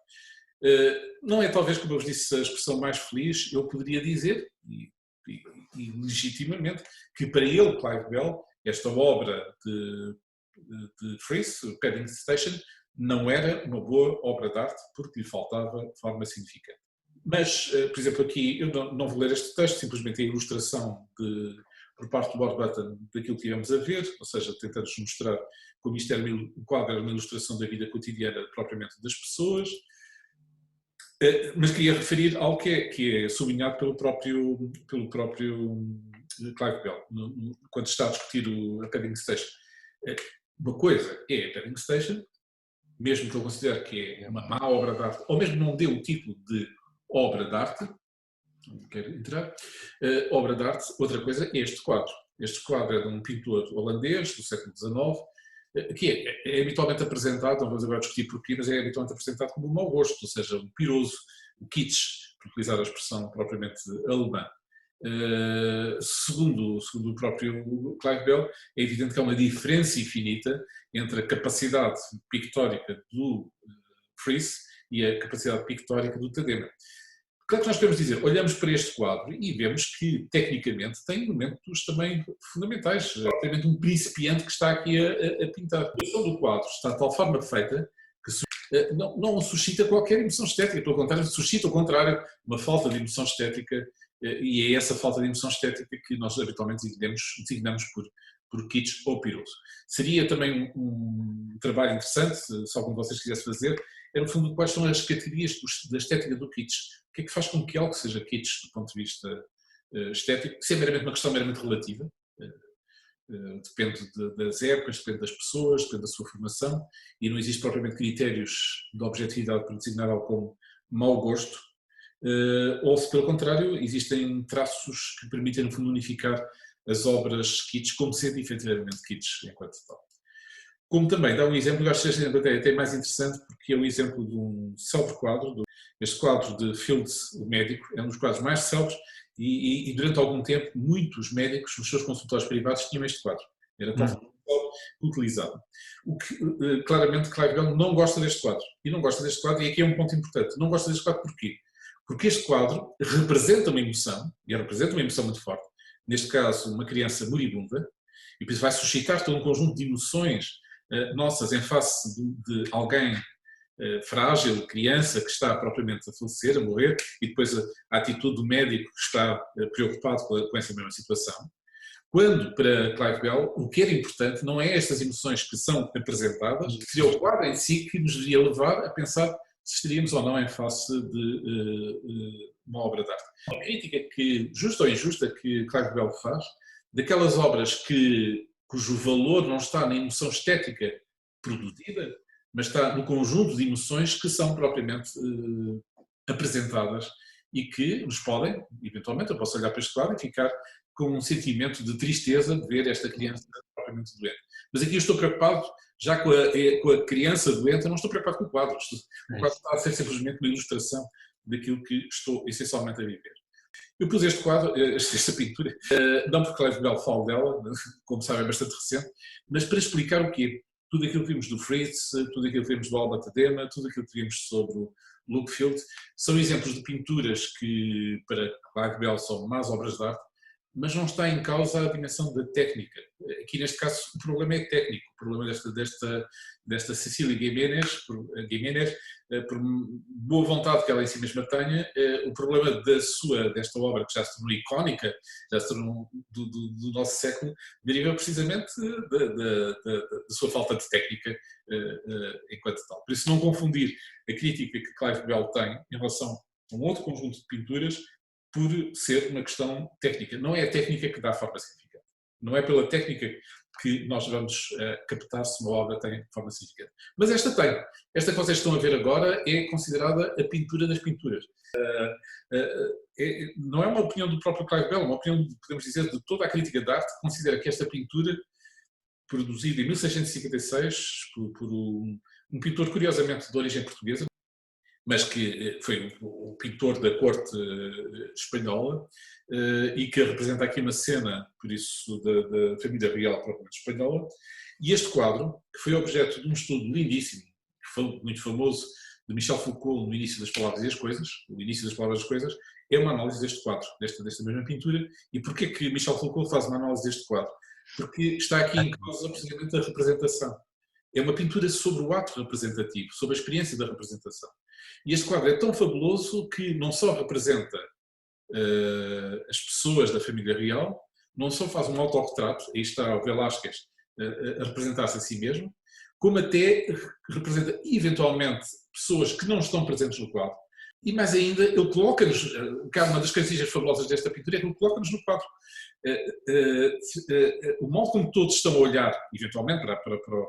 Não é talvez, como eu vos disse, a expressão mais feliz, eu poderia dizer, e legitimamente, que para ele, Clive Bell, esta obra de Frieze, Paddington Station, não era uma boa obra de arte porque lhe faltava forma significante. Mas, por exemplo, aqui, eu não vou ler este texto, simplesmente a ilustração por parte do Warburton daquilo que íamos a ver, ou seja, tentamos mostrar como isto era o quadro era uma ilustração da vida cotidiana propriamente das pessoas, mas queria referir algo que é sublinhado pelo próprio Clive Bell, quando está a discutir a Paddington Station. Uma coisa é a Paddington Station, mesmo que ele considere que é uma má obra de arte, ou mesmo não dê o título de obra de arte, não quero entrar, obra de arte, outra coisa é este quadro. Este quadro é de um pintor holandês do século XIX, que é habitualmente apresentado, não vamos agora discutir porquê, mas é habitualmente apresentado como um mau gosto, ou seja, um piroso, o kitsch, por utilizar a expressão propriamente alemã. Segundo o próprio Clive Bell, é evidente que há uma diferença infinita entre a capacidade pictórica do Frieze e a capacidade pictórica do Tadema. Claro que nós podemos dizer, olhamos para este quadro e vemos que, tecnicamente, tem elementos também fundamentais. Realmente um principiante que está aqui a pintar. A questão do quadro está de tal forma feita que não suscita qualquer emoção estética, pelo contrário, suscita, ao contrário, uma falta de emoção estética, e é essa falta de emoção estética que nós habitualmente designamos por kitsch ou piroso. Seria também um trabalho interessante, se algum de vocês quisesse fazer, era no fundo quais são as categorias da estética do kitsch. O que é que faz com que algo seja kitsch do ponto de vista estético? Se é meramente uma questão meramente relativa, depende das épocas, depende das pessoas, depende da sua formação, e não existe propriamente critérios de objetividade para designar algo como mau gosto, ou se pelo contrário existem traços que permitem no fundo unificar as obras kitsch como sendo efetivamente kitsch enquanto tal. Como também dá um exemplo, eu acho que este exemplo até mais interessante porque é o exemplo de um célebre quadro, este quadro de Fields, o médico, é um dos quadros mais célebres e durante algum tempo muitos médicos nos seus consultórios privados tinham este quadro, era tão utilizado. O que claramente Clive Bell não gosta deste quadro, e não gosta deste quadro, e aqui é um ponto importante, não gosta deste quadro porquê? Porque este quadro representa uma emoção, e representa uma emoção muito forte, neste caso uma criança moribunda, e por isso vai suscitar todo um conjunto de emoções nossas em face de alguém frágil, criança que está propriamente a falecer, a morrer, e depois a atitude do médico que está preocupado com essa mesma situação. Quando, para Clive Bell, o que era importante não é estas emoções que são apresentadas, seria o quadro em si que nos deveria levar a pensar se estaríamos ou não em face de uma obra de arte. A crítica que, justa ou injusta, que Clive Bell faz, daquelas obras cujo valor não está na emoção estética produzida, mas está no conjunto de emoções que são propriamente apresentadas e que nos podem, eventualmente, eu posso olhar para este quadro e ficar com um sentimento de tristeza de ver esta criança propriamente doente. Mas aqui eu estou preocupado, já com a criança doente, eu não estou preocupado com o quadro. O quadro está a ser simplesmente uma ilustração daquilo que estou essencialmente a viver. Eu pus este quadro, esta pintura, não porque Clive Bell fala dela, como sabem é bastante recente, mas para explicar o quê? Tudo aquilo que vimos do Fritz, tudo aquilo que vimos do Alba Tadema, tudo aquilo que vimos sobre o Lookfield, são exemplos de pinturas que para Clive Bell são más obras de arte, mas não está em causa a dimensão da técnica. Aqui neste caso o problema é técnico, o problema desta Cecília Giménez, por boa vontade que ela em si mesma tenha, o problema desta obra que já se tornou icónica, já se tornou do nosso século, deriva precisamente da sua falta de técnica enquanto tal. Por isso não confundir a crítica que Clive Bell tem em relação a um outro conjunto de pinturas por ser uma questão técnica. Não é a técnica que dá forma significante. Não é pela técnica que nós vamos captar se uma obra tem forma significante. Mas esta tem. Esta que vocês estão a ver agora é considerada a pintura das pinturas. Não é uma opinião do próprio Clive Bell, é uma opinião, podemos dizer, de toda a crítica de arte, que considera que esta pintura, produzida em 1656 por um pintor curiosamente de origem portuguesa, mas que foi o pintor da corte espanhola e que representa aqui uma cena, por isso, da família real propriamente espanhola. E este quadro, que foi objeto de um estudo lindíssimo, que foi muito famoso, de Michel Foucault, no início das Palavras e as Coisas, o início das Palavras e as Coisas, é uma análise deste quadro, desta mesma pintura. E porquê que Michel Foucault faz uma análise deste quadro? Porque está aqui em causa precisamente a representação. É uma pintura sobre o ato representativo, sobre a experiência da representação. E este quadro é tão fabuloso que não só representa as pessoas da família real, não só faz um autorretrato, aí está o Velázquez a representar-se a si mesmo, como até representa eventualmente pessoas que não estão presentes no quadro. E mais ainda, ele coloca-nos, uma das características fabulosas desta pintura é que ele coloca-nos no quadro. O modo como todos estão a olhar, eventualmente, para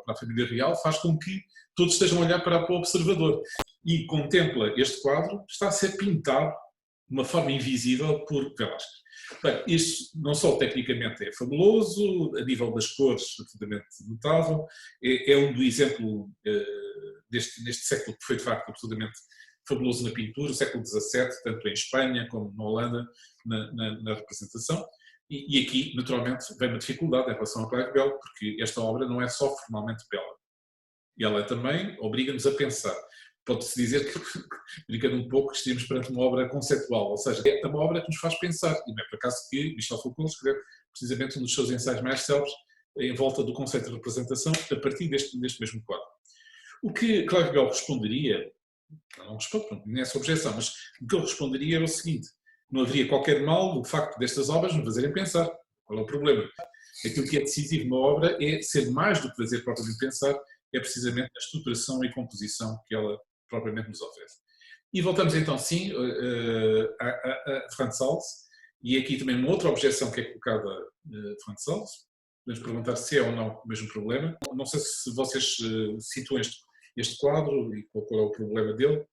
a família real, faz com que todos estejam a olhar para o observador. E contempla este quadro, está a ser pintado de uma forma invisível por Velázquez. Bem, isto não só tecnicamente é fabuloso, a nível das cores absolutamente notável, é um do exemplo neste século que foi de facto absolutamente fabuloso na pintura, o século XVII, tanto em Espanha como na Holanda, na representação. E aqui, naturalmente, vem uma dificuldade em relação a Clive Bell, porque esta obra não é só formalmente bela. E ela também obriga-nos a pensar. Pode-se dizer que, brincando um pouco, que estaríamos perante uma obra conceptual, ou seja, é uma obra que nos faz pensar. E não é por acaso que Michel Foucault escreve precisamente um dos seus ensaios mais célebres em volta do conceito de representação a partir deste mesmo quadro. O que Clive Bell responderia, não responde, nem é essa objeção, mas o que ele responderia era o seguinte: não haveria qualquer mal no facto destas obras nos fazerem pensar. Qual é o problema? Aquilo que é decisivo numa obra é ser mais do que fazer propriamente pensar, é precisamente a estruturação e composição que ela propriamente nos oferece. E voltamos então, sim, a Franz Hals, e aqui também uma outra objeção que é colocada a Franz Hals. Podemos perguntar se é ou não o mesmo problema. Não sei se vocês situam este quadro e qual é o problema dele.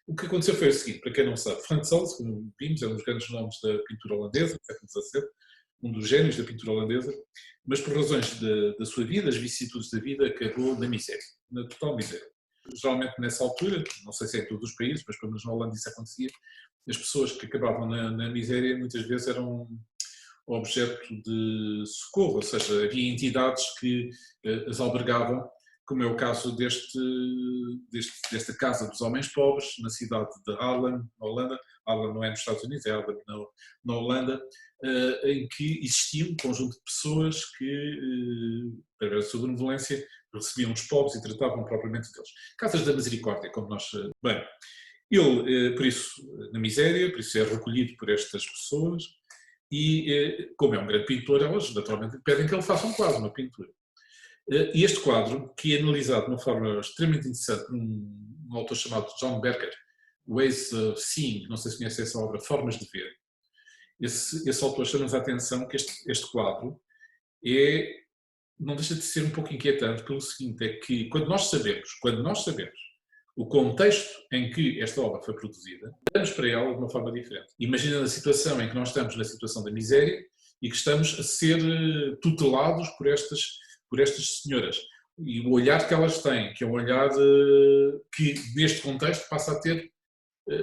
O que aconteceu foi o seguinte, para quem não sabe, Franz Hals, como vimos, é um dos grandes nomes da pintura holandesa, do século XVII, um dos génios da pintura holandesa, mas por razões da sua vida, as vicissitudes da vida, acabou na miséria, na total miséria. Geralmente nessa altura, não sei se é em todos os países, mas pelo menos na Holanda isso acontecia, as pessoas que acabavam na miséria muitas vezes eram objeto de socorro, ou seja, havia entidades que as albergavam, como é o caso desta Casa dos Homens Pobres, na cidade de Haarlem, na Holanda. Haarlem não é nos Estados Unidos, é Haarlem na Holanda, em que existia um conjunto de pessoas que, através da sua benevolência, recebiam os pobres e tratavam propriamente deles. Casas da Misericórdia, como nós... Bem, ele, por isso, na miséria, por isso é recolhido por estas pessoas e, como é um grande pintor, elas naturalmente pedem que ele faça um quadro, uma pintura. E este quadro, que é analisado de uma forma extremamente interessante por um autor chamado John Berger, Ways of Seeing, não sei se conhece essa obra, Formas de Ver, esse autor chama-nos a atenção que este quadro não deixa de ser um pouco inquietante pelo seguinte, é que quando nós sabemos o contexto em que esta obra foi produzida, olhamos para ela de uma forma diferente. Imagina a situação em que nós estamos na situação da miséria e que estamos a ser tutelados por estas senhoras. E o olhar que elas têm, que é um olhar que neste contexto passa a ter,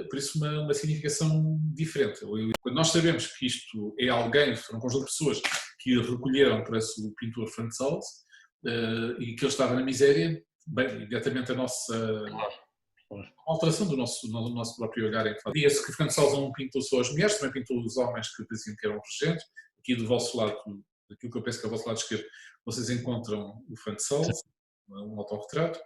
por isso, uma significação diferente. Quando nós sabemos que isto é alguém, foram um conjunto de pessoas que recolheram para o pintor Frank Salz e que ele estava na miséria, bem, imediatamente a alteração do nosso próprio olhar em que via-se que Frank Salz não pintou só as mulheres, também pintou os homens que diziam que eram regentes. Aqui do vosso lado, daquilo que eu penso que é o vosso lado esquerdo, vocês encontram o Frank Salz, um autorretrato.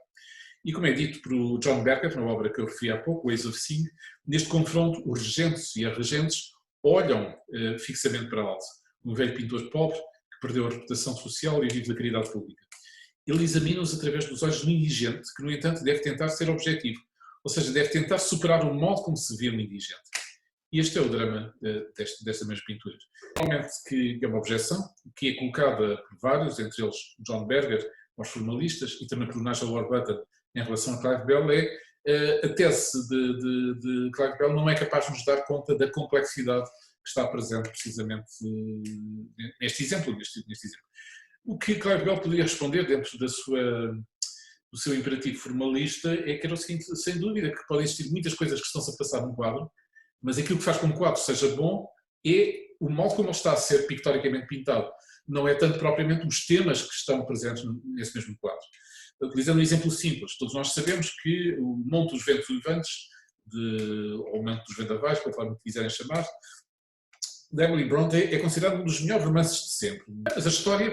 E como é dito por John Berger, na obra que eu referi há pouco, Ways of Seeing, neste confronto, os regentes e as regentes olham fixamente para Alce, um velho pintor pobre que perdeu a reputação social e vive da caridade pública. Ele examina-os através dos olhos de um indigente, que, no entanto, deve tentar ser objetivo, ou seja, deve tentar superar o modo como se vê um indigente. E este é o drama desta mesma pintura. Realmente que é uma objeção, que é colocada por vários, entre eles John Berger, aos formalistas, e também por Nigel Warburton, em relação a Clive Bell, a tese de Clive Bell não é capaz de nos dar conta da complexidade que está presente precisamente neste exemplo. O que Clive Bell poderia responder dentro do seu imperativo formalista é que era o seguinte, sem dúvida que podem existir muitas coisas que estão-se a passar num quadro, mas aquilo que faz com que o quadro seja bom é o modo como ele está a ser pictoricamente pintado. Não é tanto propriamente os temas que estão presentes nesse mesmo quadro. Utilizando um exemplo simples, todos nós sabemos que o Monte dos Ventos Uivantes, ou o Monte dos Vendavais, conforme quiserem chamar, de Emily Bronte é considerado um dos melhores romances de sempre. Mas a história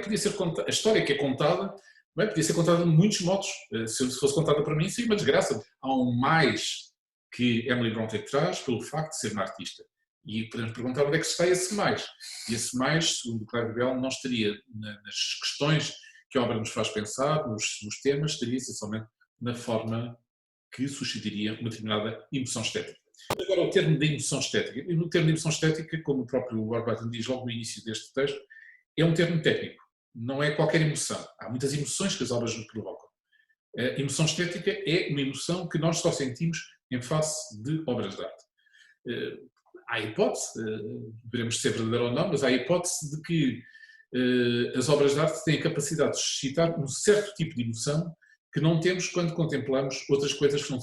a história que é contada, podia ser contada de muitos modos. Se fosse contada para mim, seria uma desgraça. Há um mais que Emily Bronte traz pelo facto de ser uma artista. E podemos perguntar onde é que está esse mais. E esse mais, segundo Clive Bell, não estaria nas questões que a obra nos faz pensar, nos temas, estaria essencialmente na forma que suscitaria uma determinada emoção estética. Agora, o termo de emoção estética. E no termo de emoção estética, como o próprio Warburton diz logo no início deste texto, é um termo técnico. Não é qualquer emoção. Há muitas emoções que as obras nos provocam. A emoção estética é uma emoção que nós só sentimos em face de obras de arte. Há a hipótese, veremos se é verdadeiro ou não, mas há a hipótese de que as obras de arte têm a capacidade de suscitar um certo tipo de emoção que não temos quando contemplamos outras coisas que não.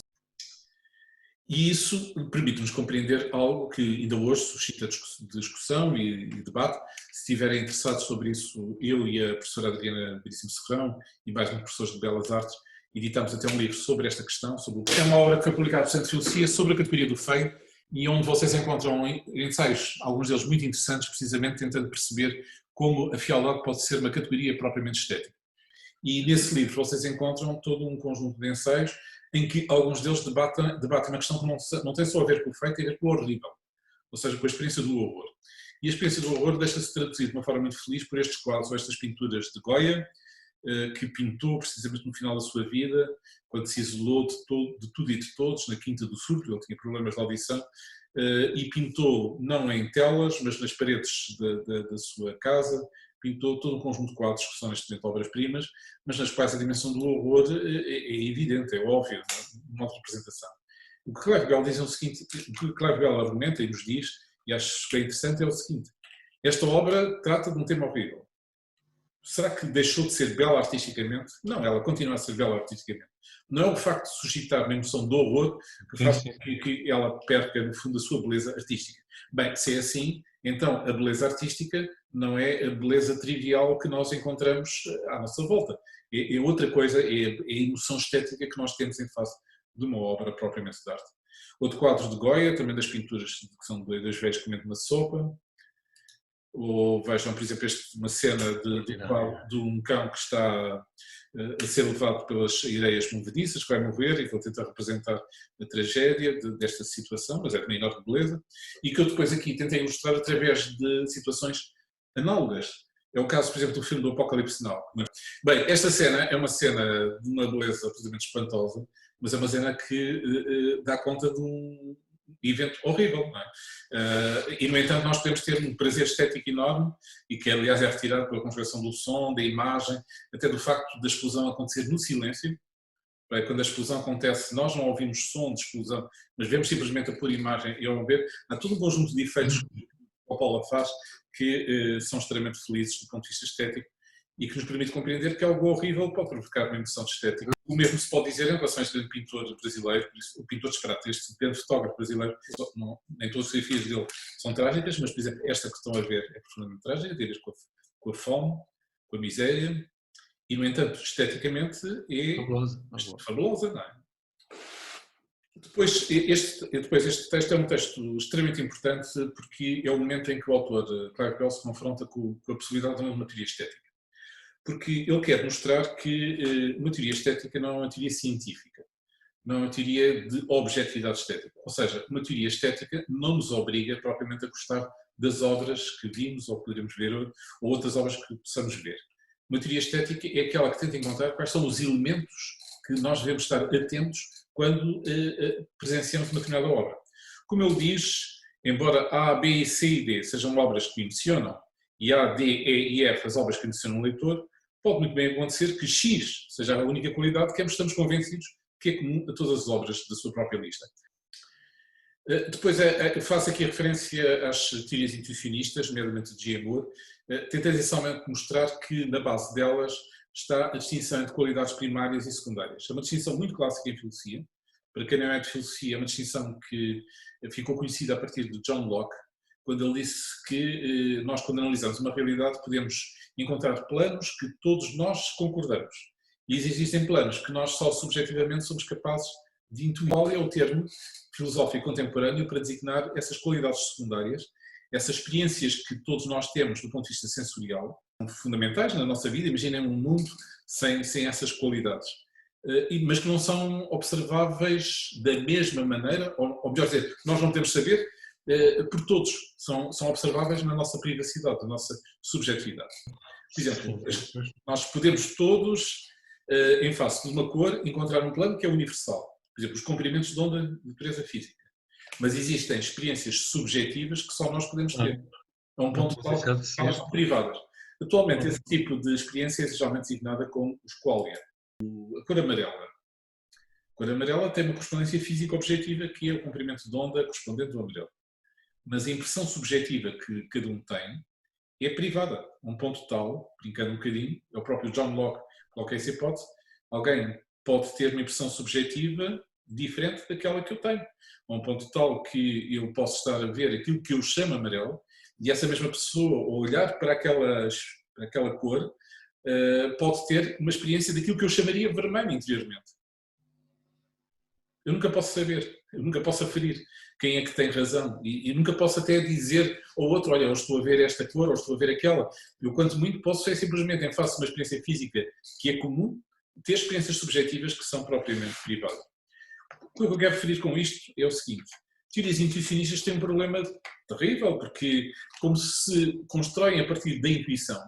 E isso permite-nos compreender algo que ainda hoje suscita discussão e debate. Se estiverem interessados sobre isso, eu e a professora Adriana Veríssimo Serrão e mais uns professores de Belas Artes editamos até um livro sobre esta questão. É uma obra que foi publicada por Centro de Filosofia sobre a categoria do feio e onde vocês encontram ensaios, alguns deles muito interessantes, precisamente tentando perceber como a fealdade pode ser uma categoria propriamente estética. E nesse livro vocês encontram todo um conjunto de ensaios em que alguns deles debatem uma questão que não tem só a ver com o feio, tem a ver com o horrível, ou seja, com a experiência do horror. E a experiência do horror deixa-se traduzir de uma forma muito feliz por estes quadros ou estas pinturas de Goya, que pintou precisamente no final da sua vida, quando se isolou de tudo e de todos, na Quinta do Sul, ele tinha problemas de audição, e pintou não em telas, mas nas paredes da sua casa, pintou todo um conjunto de quadros que são neste momento obras-primas, mas nas quais a dimensão do horror é evidente, é óbvia, numa representação. O que Clive Bell diz é o seguinte, o que Clive Bell argumenta e nos diz, e acho que é interessante, é o seguinte: esta obra trata de um tema horrível. Será que deixou de ser bela artisticamente? Não, ela continua a ser bela artisticamente. Não é o facto de suscitar uma emoção de horror que faz com que ela perca, no fundo, a sua beleza artística. Bem, se é assim, então a beleza artística não é a beleza trivial que nós encontramos à nossa volta. É outra coisa, é a emoção estética que nós temos em face de uma obra propriamente de arte. Outro quadro de Goya, também das pinturas que são dois velhos comendo uma sopa. ou vejam, por exemplo, uma cena de um cão que está a ser levado pelas areias movediças, que vai morrer, e vou tentar representar a tragédia desta situação, mas é de uma enorme beleza, e que eu depois aqui tentei ilustrar através de situações análogas. É o caso, por exemplo, do filme do Apocalipse Now. Bem, esta cena é uma cena de uma beleza absolutamente espantosa, mas é uma cena que dá conta de um evento horrível, não é? E, no entanto, nós podemos ter um prazer estético enorme, e que, aliás, é retirado pela conjugação do som, da imagem, até do facto da explosão acontecer no silêncio. Quando a explosão acontece, nós não ouvimos som de explosão, mas vemos simplesmente a pura imagem, e ao ver, há todo um conjunto de efeitos que a Paula faz que são extremamente felizes do ponto de vista estético, e que nos permite compreender que algo horrível pode provocar uma impressão de estética. O mesmo se pode dizer em relação a este grande pintor brasileiro, o pintor disparate, este grande fotógrafo brasileiro. Nem todas as fotografias dele são trágicas, mas, por exemplo, esta que estão a ver é profundamente trágica, tem a ver com a fome, com a miséria, e, no entanto, esteticamente é fabulosa, não é? Depois este texto é um texto extremamente importante, porque é o momento em que o autor, Clive Bell, se confronta com a possibilidade de uma teoria estética. Porque ele quer mostrar que uma teoria estética não é uma teoria científica, não é uma teoria de objetividade estética. Ou seja, uma teoria estética não nos obriga propriamente a gostar das obras que vimos ou poderemos ver, ou outras obras que possamos ver. Uma teoria estética é aquela que tenta encontrar quais são os elementos que nós devemos estar atentos quando presenciamos uma determinada obra. Como ele diz, embora A, B, C e D sejam obras que emocionam, e A, D, E e F as obras que emocionam o leitor, pode muito bem acontecer que X seja a única qualidade que estamos convencidos que é comum a todas as obras da sua própria lista. Depois faço aqui referência às teorias intuicionistas, nomeadamente de G. Moore, tentei essencialmente mostrar que na base delas está a distinção entre qualidades primárias e secundárias. É uma distinção muito clássica em filosofia. Para quem não é de filosofia, é uma distinção que ficou conhecida a partir de John Locke, quando ele disse que nós, quando analisamos uma realidade, podemos encontrar planos que todos nós concordamos. E existem planos que nós só subjetivamente somos capazes de intuir. Qual é o termo filosófico contemporâneo para designar essas qualidades secundárias, essas experiências que todos nós temos do ponto de vista sensorial, são fundamentais na nossa vida? Imaginem um mundo sem essas qualidades, mas que não são observáveis da mesma maneira, ou melhor dizer, nós não podemos saber por todos, são observáveis na nossa privacidade, na nossa subjetividade. Por exemplo, nós podemos todos, em face de uma cor, encontrar um plano que é universal. Por exemplo, os comprimentos de onda de natureza física. Mas existem experiências subjetivas que só nós podemos ter. A um ponto tal que elas são privadas. Atualmente, esse tipo de experiência é geralmente designada como os qualia. A cor amarela. A cor amarela tem uma correspondência física objetiva, que é o comprimento de onda correspondente ao amarelo. Mas a impressão subjetiva que cada um tem é privada. A um ponto tal, brincando um bocadinho, é o próprio John Locke coloca essa hipótese, alguém pode ter uma impressão subjetiva diferente daquela que eu tenho. A um ponto tal que eu posso estar a ver aquilo que eu chamo amarelo, e essa mesma pessoa, ao olhar para aquela cor, pode ter uma experiência daquilo que eu chamaria vermelho interiormente. Eu nunca posso saber, eu nunca posso aferir quem é que tem razão, e nunca posso até dizer ao outro, olha, eu estou a ver esta cor, ou estou a ver aquela. Eu, quanto muito, posso é simplesmente, em face de uma experiência física que é comum, ter experiências subjetivas que são propriamente privadas. O que eu quero referir com isto é o seguinte: teorias intuicionistas têm um problema terrível, porque, como se constroem a partir da intuição,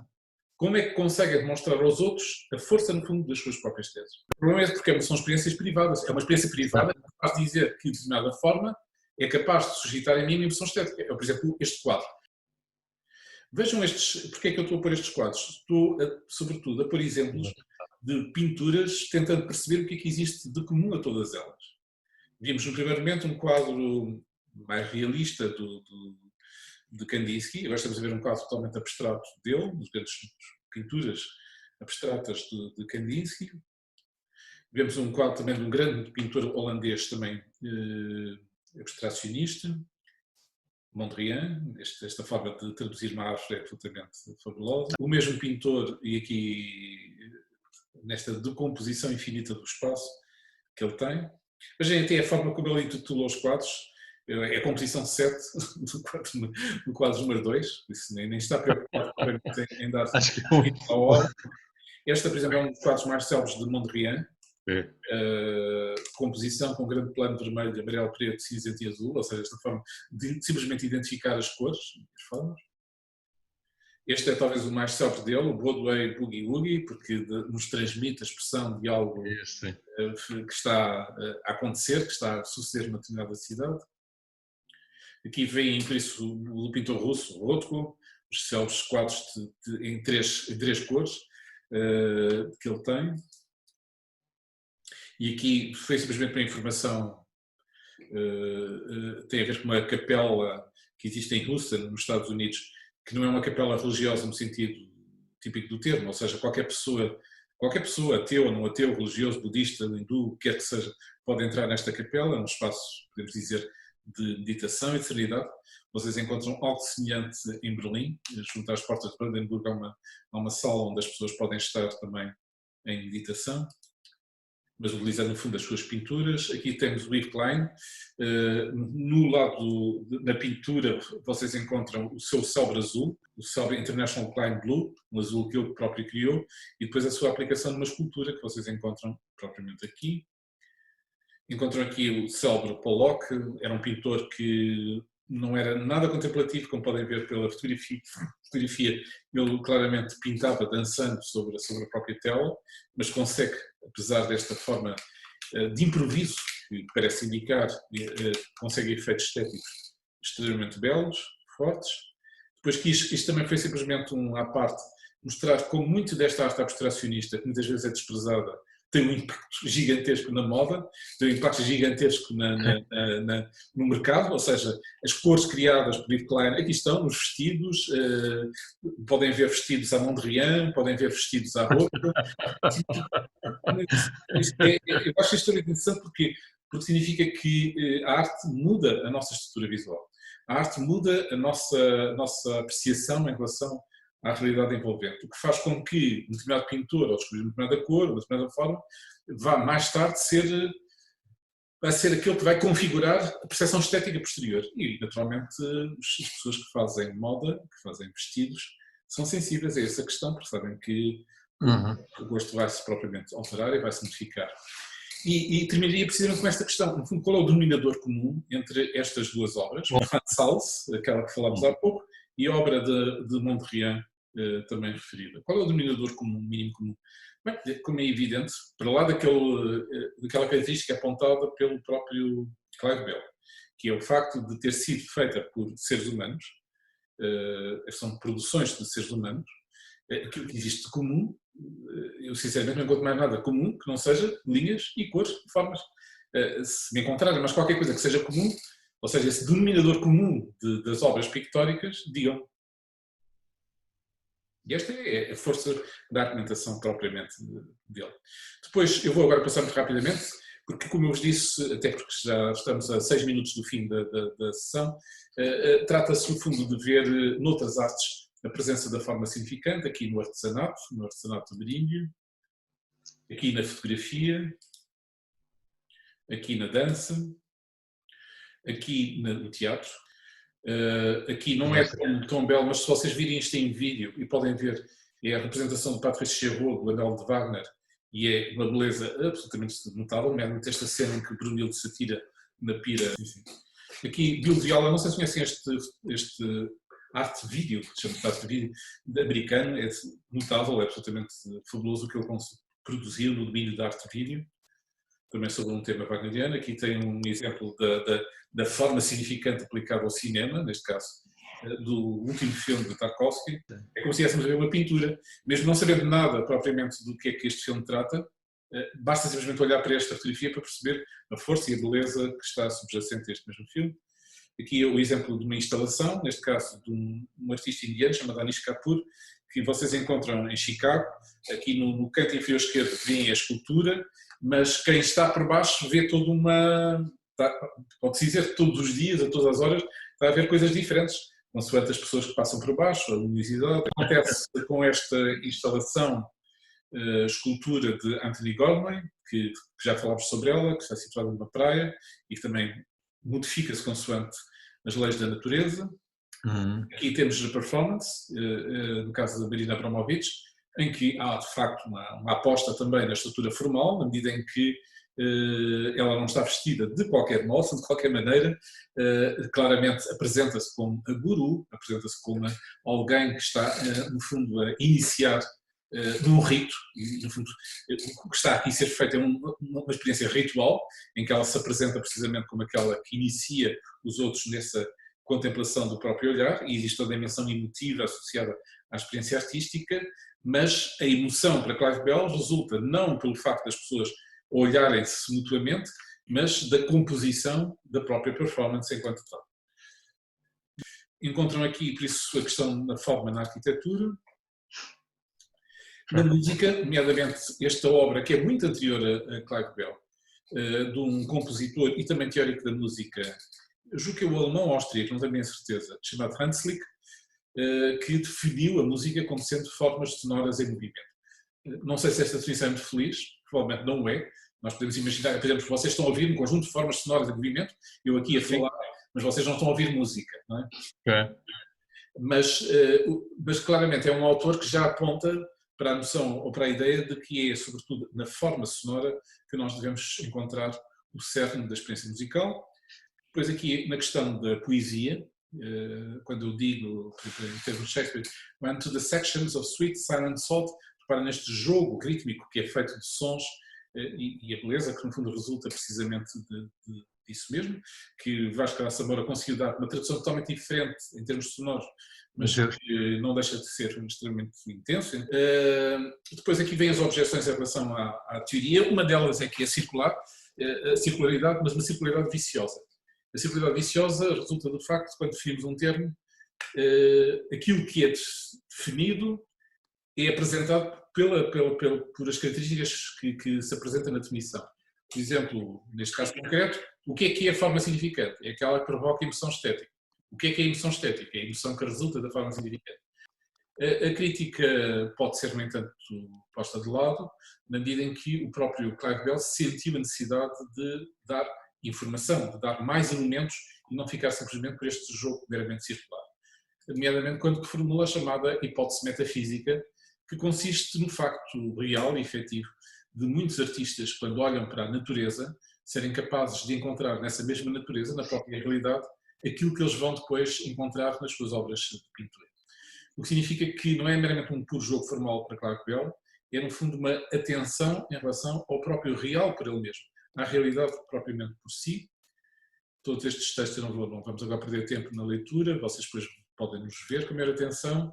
como é que conseguem demonstrar aos outros a força, no fundo, das suas próprias teses? O problema é porque são experiências privadas. É uma experiência privada que é capaz de dizer que, de determinada forma, é capaz de suscitar em mim uma impressão estética. Por exemplo, este quadro. Vejam estes. Porquê é que eu estou a pôr estes quadros? Estou, sobretudo, a pôr exemplos de pinturas, tentando perceber o que é que existe de comum a todas elas. Vimos, no primeiro momento, um quadro mais realista de Kandinsky. Agora estamos a ver um quadro totalmente abstrato dele, das grandes pinturas abstratas de Kandinsky. Vemos um quadro também de um grande pintor holandês, também abstracionista, Mondrian. Esta forma de traduzir uma árvore é absolutamente fabulosa. O mesmo pintor, e aqui nesta decomposição infinita do espaço que ele tem. Mas até a forma como ele intitulou os quadros, É a composição 7 do quadro número 2, isso nem está preocupado em dar Acho que é um... ritmo à obra. Esta, por exemplo, é um dos quadros mais célebres de Mondrian, É. composição com grande plano vermelho, amarelo, preto, cinzento e azul, ou seja, esta forma de simplesmente identificar as cores, as formas. Este é talvez o mais célebre dele, o Broadway Boogie Woogie, porque nos transmite a expressão de algo que está a acontecer, que está a suceder numa determinada cidade. Aqui vem, por isso, o pintor russo, Rothko, os célebres quadros em três cores que ele tem. E aqui foi simplesmente uma informação, tem a ver com uma capela que existe em Houston, nos Estados Unidos, que não é uma capela religiosa no sentido típico do termo, ou seja, qualquer pessoa, ateu ou não ateu, religioso, budista, hindu, o que quer que seja, pode entrar nesta capela, é um espaço, podemos dizer, de meditação e de serenidade. Vocês encontram algo semelhante em Berlim, junto às portas de Brandenburg há uma sala onde as pessoas podem estar também em meditação, mas utilizando no fundo as suas pinturas. Aqui temos o Yves Klein, no lado na pintura vocês encontram o seu célebre azul, o célebre International Klein Blue, um azul que ele próprio criou, e depois a sua aplicação numa escultura que vocês encontram propriamente aqui. Encontram aqui o célebre Pollock, era um pintor que não era nada contemplativo, como podem ver pela fotografia, ele claramente pintava dançando sobre a própria tela, mas consegue, apesar desta forma de improviso, que parece indicar, consegue efeitos estéticos extremamente belos, fortes. Depois que isto também foi simplesmente à parte, mostrar como muito desta arte abstracionista, que muitas vezes é desprezada, tem um impacto gigantesco na moda, tem um impacto gigantesco no mercado, ou seja, as cores criadas por Yves Klein aqui estão, nos vestidos, podem ver vestidos à Mondrian, podem ver vestidos à Rothko. Eu acho isto muito interessante porque significa que a arte muda a nossa estrutura visual. A arte muda a nossa apreciação em relação à realidade envolvente, o que faz com que um determinado pintor, ao descobrir uma determinada cor, uma determinada forma, vá mais tarde vai ser aquele que vai configurar a percepção estética posterior. E, naturalmente, as pessoas que fazem moda, que fazem vestidos, são sensíveis a essa questão, porque sabem que o gosto vai-se propriamente alterar e vai-se modificar. E terminaria precisamente com esta questão. No fundo, qual é o denominador comum entre estas duas obras? O Van Sals, aquela que falámos há pouco, e a obra de Mondrian, também referida. Qual é o denominador comum, mínimo comum? Bem, como é evidente, para lá daquela característica apontada pelo próprio Clive Bell, que é o facto de ter sido feita por seres humanos, são produções de seres humanos, aquilo que existe de comum, eu sinceramente não encontro mais nada comum que não seja linhas e cores e formas. Se me encontrarem mais qualquer coisa que seja comum, ou seja, esse denominador comum das obras pictóricas, digam. E esta é a força da argumentação propriamente dele. Depois, eu vou agora passar muito rapidamente, porque, como eu vos disse, até porque já estamos a 6 minutos do fim da sessão, trata-se, no fundo, de ver noutras artes a presença da forma significante, aqui no artesanato ameríndio, aqui na fotografia, aqui na dança, aqui no teatro. Aqui não é tão belo, mas se vocês virem isto em vídeo e podem ver, é a representação de Patrice Chéreau, do Anel de Wagner, e é uma beleza absolutamente notável, mesmo esta cena em que o Brunilde se atira na pira. Aqui, Bill Viola, não sei se conhecem este arte vídeo, que se chama de arte vídeo, americano, é notável, é absolutamente fabuloso o que ele produziu no domínio da arte vídeo, também sobre um tema wagneriano. Aqui tem um exemplo da forma significante aplicada ao cinema, neste caso, do último filme de Tarkovsky. É como se estivéssemos a ver uma pintura, mesmo não sabendo nada propriamente do que é que este filme trata, basta simplesmente olhar para esta fotografia para perceber a força e a beleza que está subjacente a este mesmo filme. Aqui é o exemplo de uma instalação, neste caso de um artista indiano chamado Anish Kapoor, que vocês encontram em Chicago. Aqui no canto inferior esquerdo vem a escultura, mas quem está por baixo vê toda pode-se dizer que todos os dias, a todas as horas, está a ver coisas diferentes, consoante as pessoas que passam por baixo, a luminosidade. Acontece com esta instalação, escultura de Anthony Gormley, que já falámos sobre ela, que está situada numa praia e que também modifica-se consoante as leis da natureza. Aqui temos a performance, no caso da Marina Abramovic, em que há de facto uma aposta também na estrutura formal, na medida em que ela não está vestida de qualquer modo, de qualquer maneira, claramente apresenta-se como a guru, apresenta-se como alguém que está, no fundo, a iniciar num rito, e no fundo o que está aqui a ser feito é uma experiência ritual, em que ela se apresenta precisamente como aquela que inicia os outros nessa contemplação do próprio olhar, e existe toda a dimensão emotiva associada à experiência artística, mas a emoção para Clive Bell resulta não pelo facto das pessoas olharem-se mutuamente, mas da composição da própria performance enquanto tal. Encontram aqui, por isso, a questão da forma na arquitetura. Na música, nomeadamente esta obra, que é muito anterior a Clive Bell, de um compositor e também teórico da música, julgo que é o alemão austríaco, não tenho bem a certeza, chamado Hanslick, que definiu a música como sendo formas sonoras em movimento. Não sei se esta definição é muito feliz, provavelmente não é. Nós podemos imaginar, por exemplo, que vocês estão a ouvir um conjunto de formas sonoras em movimento, eu aqui a falar, mas vocês não estão a ouvir música, não é? Okay. Mas claramente é um autor que já aponta para a noção ou para a ideia de que é, sobretudo, na forma sonora que nós devemos encontrar o cerne da experiência musical. Depois aqui, na questão da poesia, quando eu digo, em termos de Shakespeare, "Went to the sections of sweet, silent salt", para neste jogo rítmico que é feito de sons e a beleza que, no fundo, resulta precisamente disso mesmo, que Vasco da Samora conseguiu dar uma tradução totalmente diferente em termos sonoros, mas que não deixa de ser extremamente intenso. Depois aqui vêm as objeções em relação à teoria. Uma delas é que é circular, a circularidade, mas uma circularidade viciosa. A circularidade viciosa resulta do facto de, quando definimos um termo, aquilo que é definido é apresentado por as características que se apresentam na definição. Por exemplo, neste caso concreto, o que é a forma significante? É aquela que provoca emoção estética. O que é a emoção estética? É a emoção que resulta da forma significante. A crítica pode ser, no entanto, posta de lado, na medida em que o próprio Clive Bell sentiu a necessidade de dar informação, de dar mais elementos e não ficar simplesmente por este jogo meramente circular. Nomeadamente quando formula a chamada hipótese metafísica, que consiste no facto real e efetivo de muitos artistas, quando olham para a natureza, serem capazes de encontrar nessa mesma natureza, na própria realidade, aquilo que eles vão depois encontrar nas suas obras de pintura. O que significa que não é meramente um puro jogo formal para Clive Bell, é no fundo uma atenção em relação ao próprio real por ele mesmo, à realidade propriamente por si. Todos estes textos não vamos agora perder tempo na leitura, vocês depois podem nos ver com a maior atenção.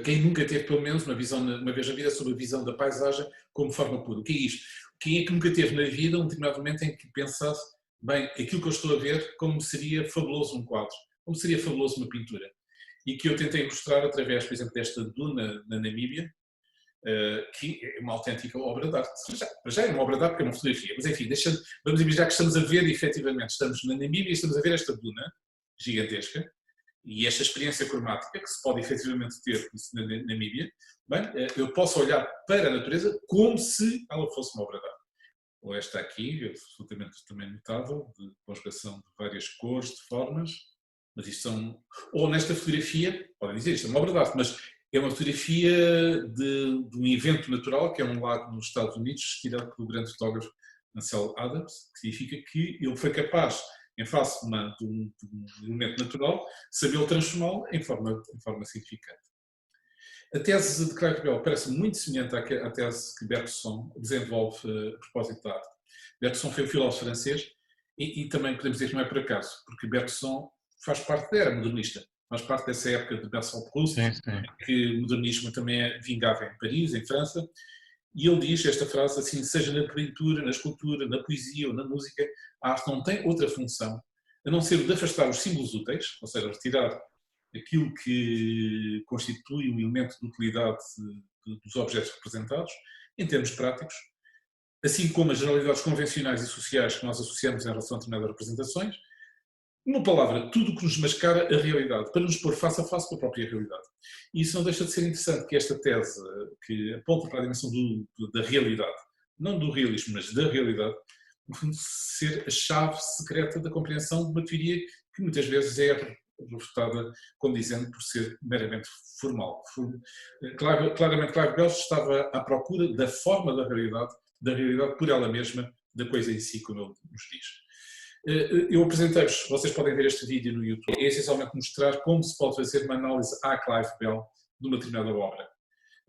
Quem nunca teve pelo menos uma vez na vida sobre a visão da paisagem como forma pura? O que é isto? Quem é que nunca teve na vida um determinado momento em que pensasse, bem, aquilo que eu estou a ver, como seria fabuloso um quadro, como seria fabuloso uma pintura? E que eu tentei mostrar através, por exemplo, desta duna na Namíbia, que é uma autêntica obra de arte. Já é uma obra de arte porque é uma fotografia, mas enfim, vamos imaginar que estamos a ver efetivamente, estamos na Namíbia e estamos a ver esta duna gigantesca, e esta experiência cromática que se pode efetivamente ter na Namíbia, bem, eu posso olhar para a natureza como se ela fosse uma obra de arte. Ou esta aqui, absolutamente também notável, de conjugação de várias cores, de formas, mas isto são... Ou nesta fotografia, podem dizer, isto é uma obra de arte, mas é uma fotografia de um evento natural, que é um lago nos Estados Unidos, tirado pelo grande fotógrafo Ansel Adams, que significa que ele foi capaz, em face de um elemento natural, sabê-lo transformá-lo em forma significante. A tese de Clive Bell parece muito semelhante à tese que Bergson desenvolve a propósito da arte. Bergson foi um filósofo francês e também podemos dizer que não é por acaso, porque Bergson faz parte da era modernista, faz parte dessa época de Marcel Proust, que o modernismo também vingava em Paris, em França, e ele diz esta frase assim: seja na pintura, na escultura, na poesia ou na música, a arte não tem outra função a não ser de afastar os símbolos úteis, ou seja, retirar aquilo que constitui um elemento de utilidade dos objetos representados, em termos práticos, assim como as generalidades convencionais e sociais que nós associamos em relação a determinadas representações. Uma palavra, tudo o que nos mascara a realidade, para nos pôr face a face com a própria realidade. E isso não deixa de ser interessante, que esta tese, que aponta para a dimensão da realidade, não do realismo, mas da realidade, no fundo, ser a chave secreta da compreensão de uma teoria que muitas vezes é refutada, como dizendo, por ser meramente formal. Claramente, Clive Bell estava à procura da forma da realidade por ela mesma, da coisa em si, como ele nos diz. Eu apresentei-vos, vocês podem ver este vídeo no YouTube, é essencialmente mostrar como se pode fazer uma análise à Clive Bell de uma determinada obra,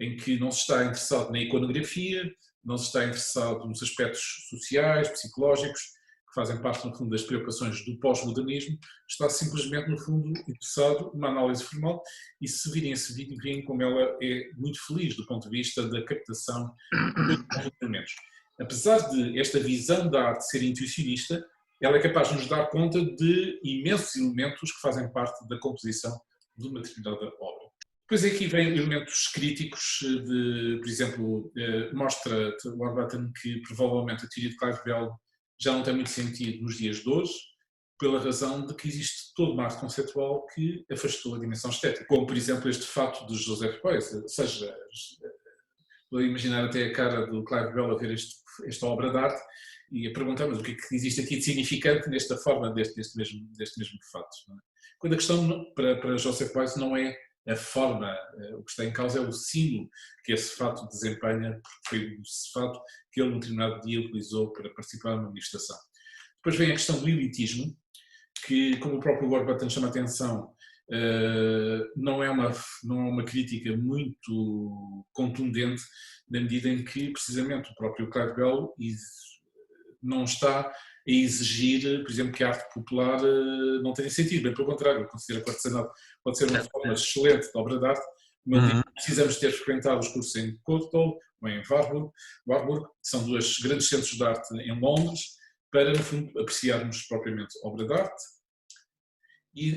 em que não se está interessado na iconografia, não se está interessado nos aspectos sociais, psicológicos, que fazem parte, no fundo, das preocupações do pós-modernismo, está simplesmente, no fundo, interessado numa análise formal, e se virem esse vídeo, veem como ela é muito feliz do ponto de vista da captação dos elementos. Apesar de esta visão da arte ser intuicionista, ela é capaz de nos dar conta de imensos elementos que fazem parte da composição de uma determinada obra. Depois aqui vem elementos críticos, por exemplo, mostra Warburton que provavelmente a teoria de Clive Bell já não tem muito sentido nos dias de hoje, pela razão de que existe toda uma arte conceitual que afastou a dimensão estética, como por exemplo este fato de Joseph Beuys, ou seja, vou imaginar até a cara do Clive Bell a ver esta obra de arte e a perguntar, mas o que é que existe aqui de significante nesta forma deste mesmo fato? Não é? Quando a questão para Joseph Beuys não é a forma, o que está em causa é o símbolo que esse fato desempenha, porque foi o fato que ele, num determinado dia, utilizou para participar numa manifestação. Depois vem a questão do elitismo, que, como o próprio Warburton chama a atenção, não é uma crítica muito contundente, na medida em que, precisamente, o próprio Clive Bell não está a exigir, por exemplo, que a arte popular não tenha sentido. Bem pelo contrário, eu considero que o artesanato pode ser uma forma excelente de obra de arte, mas precisamos ter frequentado os cursos em Courtauld ou em Warburg, que são dois grandes centros de arte em Londres, para, no fundo, apreciarmos propriamente obra de arte. E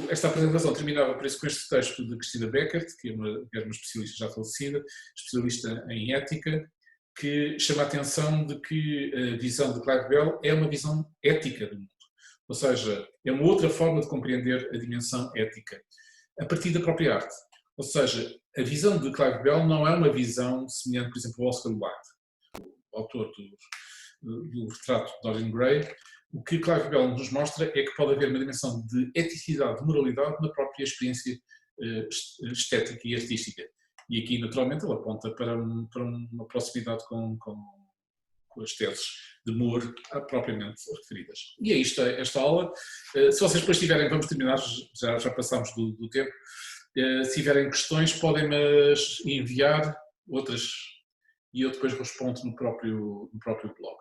esta apresentação terminava por isso com este texto de Christina Beckert, que era uma especialista já falecida, especialista em ética, que chama a atenção de que a visão de Clive Bell é uma visão ética do mundo. Ou seja, é uma outra forma de compreender a dimensão ética, a partir da própria arte. Ou seja, a visão de Clive Bell não é uma visão semelhante, por exemplo, ao Oscar Wilde, o autor do retrato de Dorian Gray. O que Clive Bell nos mostra é que pode haver uma dimensão de eticidade, de moralidade na própria experiência estética e artística. E aqui, naturalmente, ele aponta para uma proximidade com as teses de Moore propriamente referidas. E é isto, esta aula. Se vocês depois tiverem, vamos terminar, já passámos do tempo, se tiverem questões podem-me enviar outras e eu depois respondo no próprio blog.